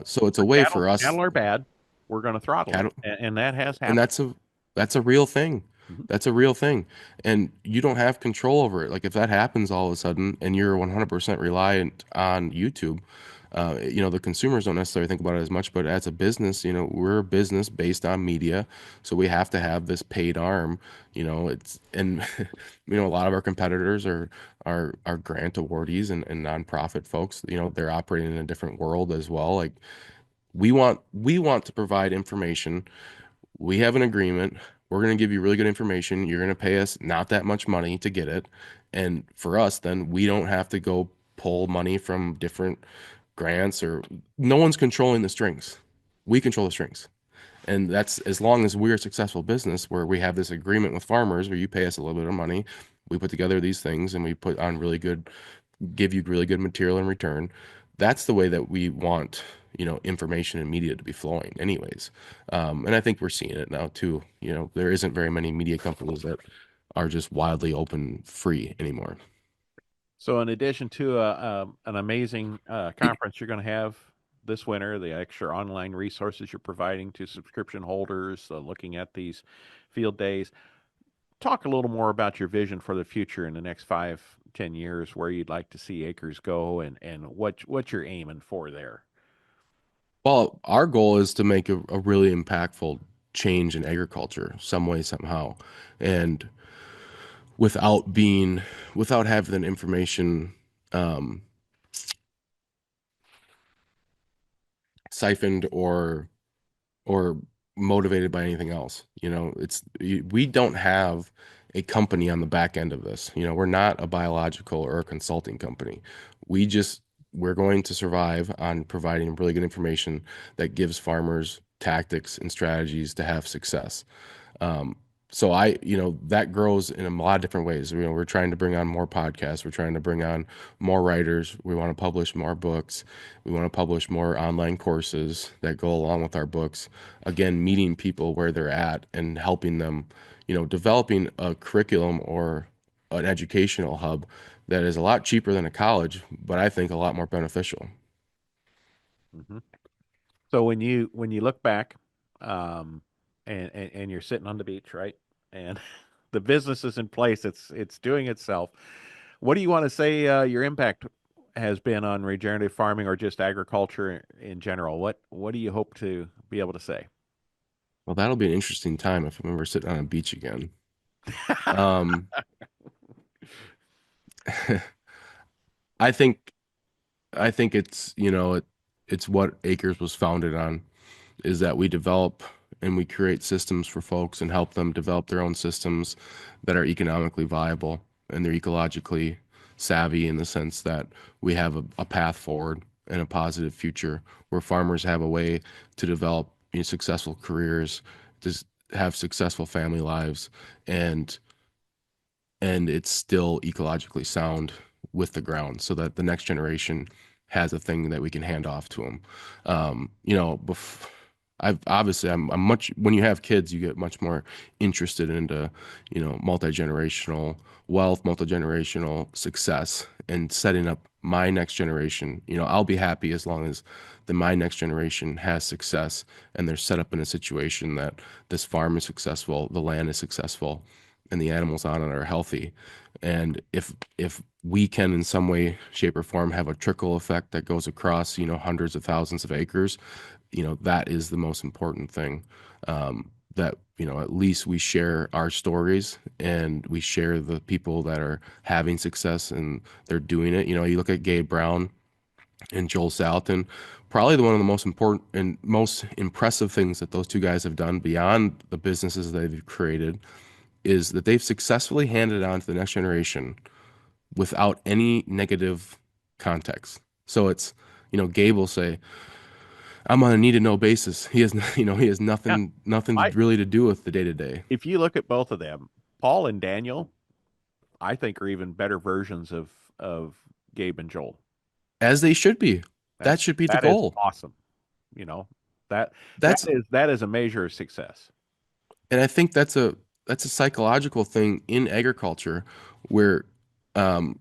So it's a Or way cattle for us, cattle are bad. We're going to throttle it, cattle, and that has and happened. that's a real thing. Mhm. That's a real thing. And you don't have control over it. Like if that happens all of a sudden and you're 100% reliant on YouTube, the consumers don't necessarily think about it as much, but as a business, we're a business based on media. So we have to have this paid arm, it's, and, a lot of our competitors are grant awardees and nonprofit folks, they're operating in a different world as well. Like we want to provide information. We have an agreement. We're going to give you really good information. You're going to pay us not that much money to get it. And for us, then we don't have to go pull money from different grants or no one's controlling the strings. We control the strings. And that's as long as we're a successful business where we have this agreement with farmers where you pay us a little bit of money. We put together these things and we put on really good, give you really good material in return. That's the way that we want, information and media to be flowing anyways. And I think we're seeing it now too. There isn't very many media companies that are just wildly open free anymore. So, in addition to an amazing conference you're going to have this winter, the extra online resources you're providing to subscription holders, looking at these field days, talk a little more about your vision for the future in the next 5, 10 years, where you'd like to see Acres go, and what you're aiming for there. Well, our goal is to make a really impactful change in agriculture some way, somehow. And without having the information um, siphoned or motivated by anything else. We don't have a company on the back end of this. We're not a biological or a consulting company. We just we're going to survive on providing really good information that gives farmers tactics and strategies to have success. Um, so that grows in a lot of different ways. We're trying to bring on more podcasts. We're trying to bring on more writers. We want to publish more books. We want to publish more online courses that go along with our books. Again, meeting people where they're at and helping them, developing a curriculum or an educational hub that is a lot cheaper than a college, but I think a lot more beneficial. Hmm. So, when you look back, um, and you're sitting on the beach, right, and the business is in place, it's doing itself. What do you want to say your impact has been on regenerative farming or just agriculture in general? What do you hope to be able to say? Well, that'll be an interesting time if we're sitting on a beach again. Um, I think I think it's what Acres was founded on is that we develop and we create systems for folks and help them develop their own systems that are economically viable and they're ecologically savvy in the sense that we have a path forward and a positive future where farmers have a way to develop successful careers, to have successful family lives, and it's still ecologically sound with the ground so that the next generation has a thing that we can hand off to them. I've obviously I'm much when you have kids, you get much more interested into, multi-generational wealth, multi-generational success and setting up my next generation. I'll be happy as long as my next generation has success and they're set up in a situation that this farm is successful, the land is successful, and the animals on it are healthy. And if we can in some way, shape, or form have a trickle effect that goes across, hundreds of thousands of acres, that is the most important thing. That, at least we share our stories and we share the people that are having success and they're doing it. You look at Gabe Brown and Joel Salatin, probably one of the most important and most impressive things that those two guys have done beyond the businesses they've created is that they've successfully handed it on to the next generation without any negative context. So it's, Gabe will say, I'm on a need to know basis. He has, he has Yeah, nothing I really to do with the day to day, if you look at both of them, Paul and Daniel, I think are even better versions of Gabe and Joel. as they should be. That That's should be the that is goal. awesome. You know that that That's, is that is a measure of success. and I think that's that's a psychological thing in agriculture where um,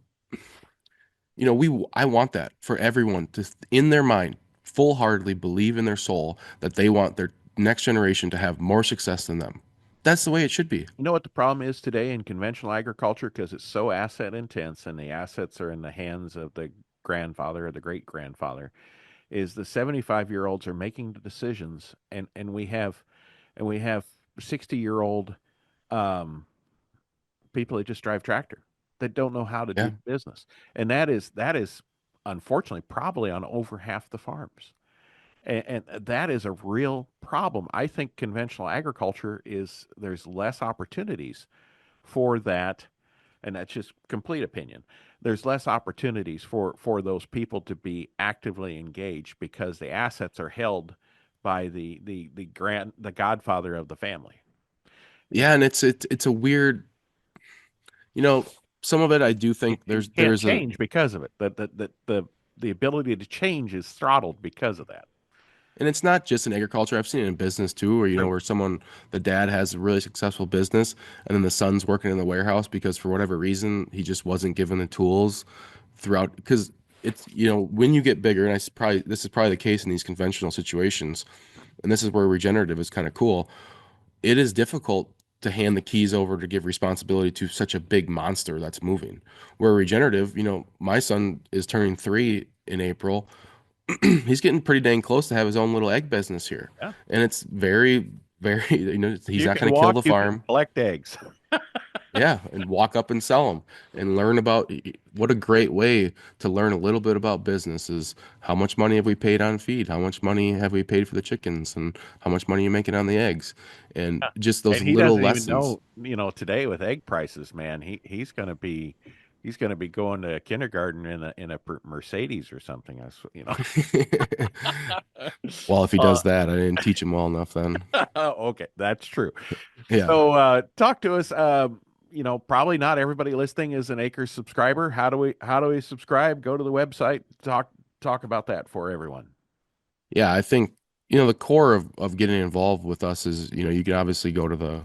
I want that for everyone to, in their mind, full-heartedly believe in their soul that they want their next generation to have more success than them. That's the way it should be. You know what the problem is today in conventional agriculture? Because it's so asset intense and the assets are in the hands of the grandfather or the great grandfather, is the 75-year-olds are making the decisions, and we have 60-year-old um, people that just drive tractor that don't know how to do Yeah. the business. And that is unfortunately probably on over half the farms. And that is a real problem. I think conventional agriculture is there's less opportunities for that, and that's just complete opinion. There's less opportunities for those people to be actively engaged because the assets are held by the godfather of the family. You know, Yeah, and it's a weird, you know, some of it I do think and there's you can't there's a change because of it. The ability to change is throttled because of that. and it's not just in agriculture. I've seen it in business too, where True. where the dad has a really successful business and then the son's working in the warehouse because for whatever reason he just wasn't given the tools throughout because it's when you get bigger, and this is probably the case in these conventional situations, and this is where regenerative is kind of cool. It is difficult to hand the keys over to give responsibility to such a big monster that's moving. Where regenerative, my son is turning 3 in April. He's getting pretty dang close to have his own little egg business here. Yeah. And it's very, very, he's You not can going to kill walk, the you can farm. collect eggs. Yeah, and walk up and sell them and learn about what a great way to learn a little bit about business is how much money have we paid on feed? How much money have we paid for the chickens? And how much money are you making on the eggs? And just those And he little doesn't even lessons. know, today with egg prices, man, he's going to be going to kindergarten in a Mercedes or something. Well, if he Uh, does that, I didn't teach him well enough then. okay, that's true. Yeah. So, talk to us. Probably not everybody listening is an Acres subscriber. How do we subscribe? Go to the website. Talk about that for everyone. Yeah, I think, the core of getting involved with us is, you can obviously go to the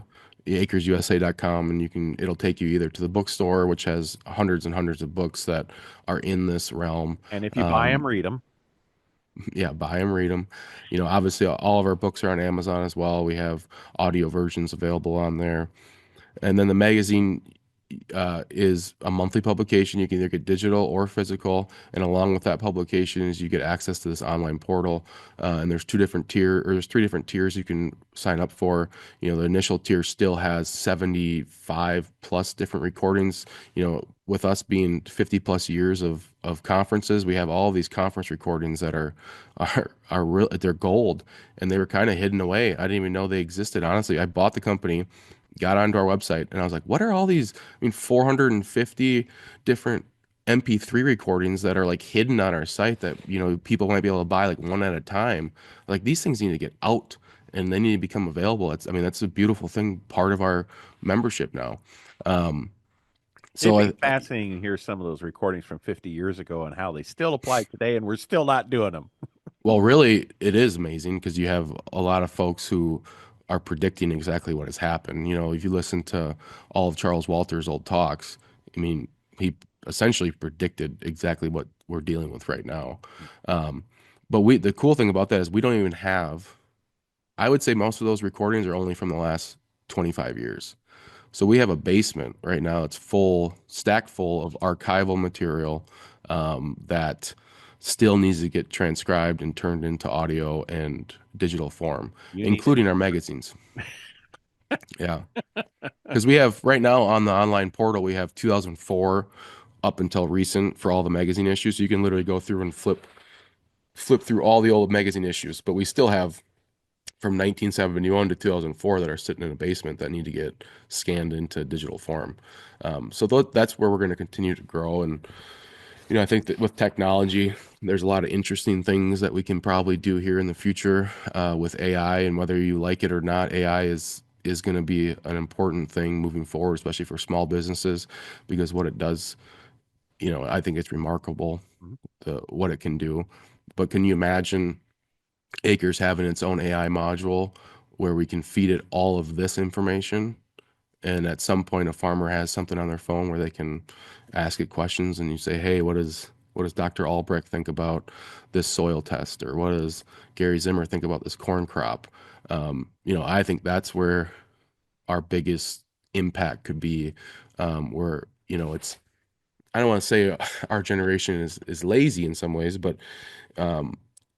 acresusa.com and it'll take you either to the bookstore, which has hundreds and hundreds of books that are in this realm. And if you buy them, Um, read them. yeah, buy them, read them. Obviously all of our books are on Amazon as well. We have audio versions available on there. And then the magazine is a monthly publication. You can either get digital or physical, and along with that publication is you get access to this online portal. And there's 3 different tiers you can sign up for. The initial tier still has 75 plus different recordings. With us being 50 plus years of conferences, we have all these conference recordings that are real. They're gold, and they were kind of hidden away. I didn't even know they existed. Honestly, I bought the company, got onto our website, and I was like, what are all these? 450 different MP3 recordings that are like hidden on our site that, people might be able to buy like one at a time. Like these things need to get out and they need to become available. That's a beautiful thing, part of our membership now. Um, It'd so be fascinating to hear some of those recordings from 50 years ago and how they still apply today, and we're still not doing them. well, really, it is amazing because you have a lot of folks who are predicting exactly what has happened. If you listen to all of Charles Walter's old talks, he essentially predicted exactly what we're dealing with right now. Um, but the cool thing about that is we don't even have, I would say most of those recordings are only from the last 25 years. So we have a basement right now. It's stacked full of archival material that still needs to get transcribed and turned into audio and digital form, You need including our magazines. Yeah, because we have right now on the online portal, we have 2004 up until recent for all the magazine issues. So you can literally go through and flip through all the old magazine issues, but we still have from 1971 to 2004 that are sitting in a basement that need to get scanned into digital form. So that's where we're going to continue to grow. And, I think that with technology, there's a lot of interesting things that we can probably do here in the future with AI. And whether you like it or not, AI is going to be an important thing moving forward, especially for small businesses, because what it does, I think it's remarkable Mhm. what it can do. But can you imagine Acres having its own AI module where we can feed it all of this information And at some point, a farmer has something on their phone where they can ask it questions, and you say, "Hey, what does Dr. Albrecht think about this soil test, or what does Gary Zimmer think about this corn crop?" I think that's where our biggest impact could be. Where it's I don't want to say our generation is lazy in some ways, but um,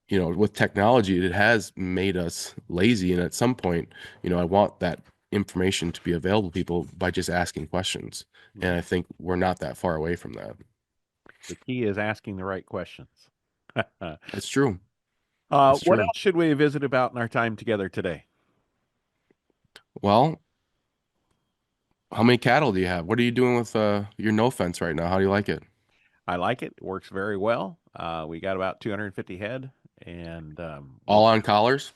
with technology, it has made us lazy. And at some point, I want that information to be available to people by just asking questions. And Mhm. I think we're not that far away from that. The key is asking the right questions. That's true. That's What true. else should we visit about in our time together today? Well, how many cattle do you have? What are you doing with your no fence right now? How do you like it? I like it. It works very well. We got about 250 head, and All on collars?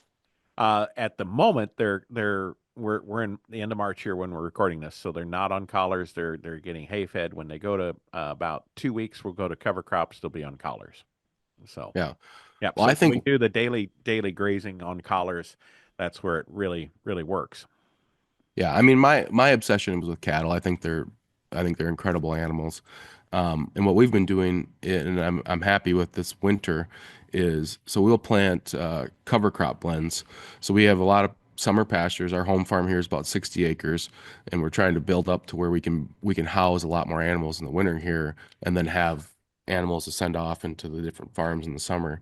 at the moment we're in the end of March here when we're recording this, so they're not on collars. They're getting hay fed. When they go to about 2 weeks, we'll go to cover crops. They'll be on collars. So Yeah. yeah. Well, So I when we think do the daily grazing on collars, that's where it really works. Yeah, I mean my obsession was with cattle. I think they're incredible animals. And what we've been doing, and I'm happy with this winter, is so we'll plant cover crop blends. So we have a lot of summer pastures. Our home farm here is about 60 acres, and we're trying to build up to where we can house a lot more animals in the winter here, and then have animals to send off into the different farms in the summer.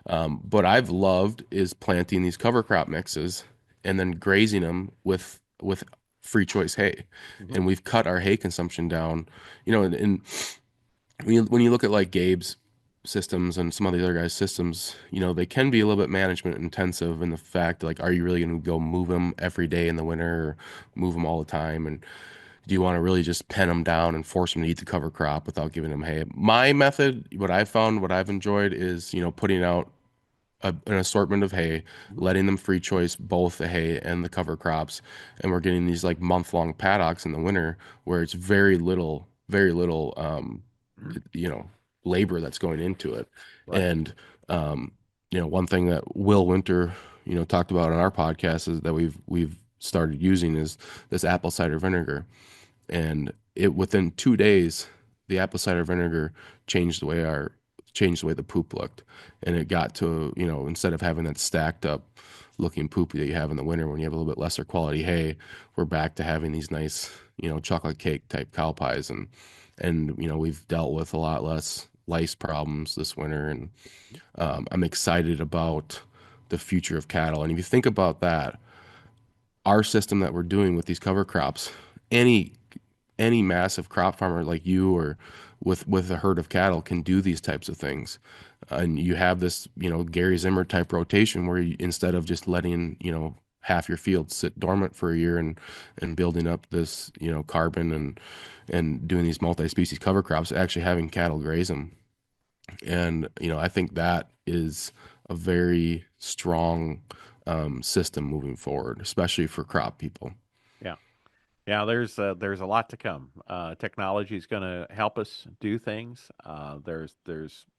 Hmm. But I've loved is planting these cover crop mixes and then grazing them with free choice hay. Hmm. And we've cut our hay consumption down. And when you look at like Gabe's systems and some of the other guys' systems, they can be a little bit management intensive in the fact like, are you really going to go move them every day in the winter or move them all the time? And do you want to really just pen them down and force them to eat the cover crop without giving them hay? My method, what I've found, what I've enjoyed is, putting out an assortment of hay, Hmm. letting them free choice both the hay and the cover crops, and we're getting these like month-long paddocks in the winter where it's very little, you know, labor that's going into it. Right. And one thing that Will Winter, talked about on our podcast is that we've started using is this apple cider vinegar, and it within 2 days the apple cider vinegar changed the way our changed the way the poop looked, and it got to instead of having that stacked up looking poop that you have in the winter when you have a little bit lesser quality hay, we're back to having these nice chocolate cake type cow pies, and we've dealt with a lot less lice problems this winter, and I'm excited about the future of cattle. And if you think about that, our system that we're doing with these cover crops, any any massive crop farmer like you or with a herd of cattle can do these types of things. And you have this, Gary Zimmer type rotation where instead of just letting, half your field sit dormant for a year and building up this, carbon and doing these multi-species cover crops, actually having cattle graze them. And, I think that is a very strong system moving forward, especially for crop people. Yeah. Yeah, there's a lot to come. Technology is going to help us do things. There's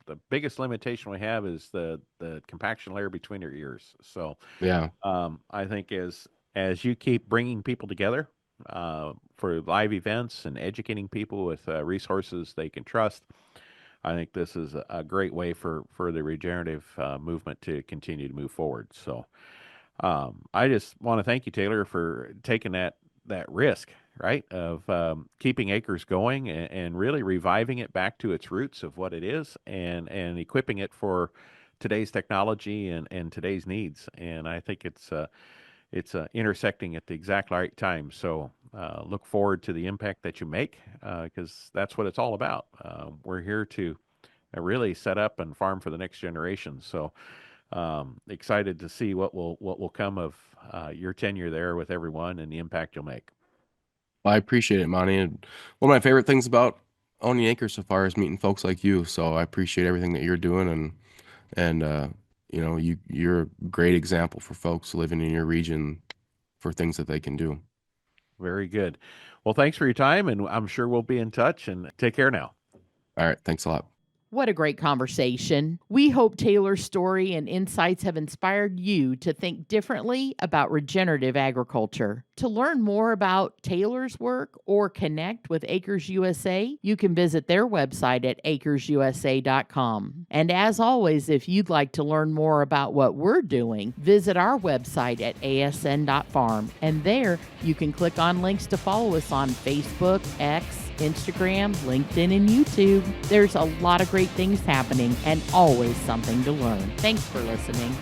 the biggest limitation we have is the compaction layer between your ears. So Yeah. I think as you keep bringing people together for live events and educating people with resources they can trust, I think this is a great way for the regenerative movement to continue to move forward. So I just want to thank you, Taylor, for taking that risk, right, of keeping Acres going and really reviving it back to its roots of what it is, and equipping it for today's technology and today's needs. And I think it's intersecting at the exact right time. So look forward to the impact that you make because that's what it's all about. We're here to really set up and farm for the next generation. So excited to see what will come of your tenure there with everyone and the impact you'll make. I appreciate it, Monty. And one of my favorite things about owning acres so far is meeting folks like you. So I appreciate everything that you're doing, and you're a great example for folks living in your region for things that they can do. Very good. Well, thanks for your time, and I'm sure we'll be in touch. And take care now. All right, thanks a lot. What a great conversation. We hope Taylor's story and insights have inspired you to think differently about regenerative agriculture. To learn more about Taylor's work or connect with Acres USA, you can visit their website at acresusa.com. And as always, if you'd like to learn more about what we're doing, visit our website at asn.farm. And there you can click on links to follow us on Facebook, X, Instagram, LinkedIn, and YouTube. There's a lot of great things happening and always something to learn. Thanks for listening.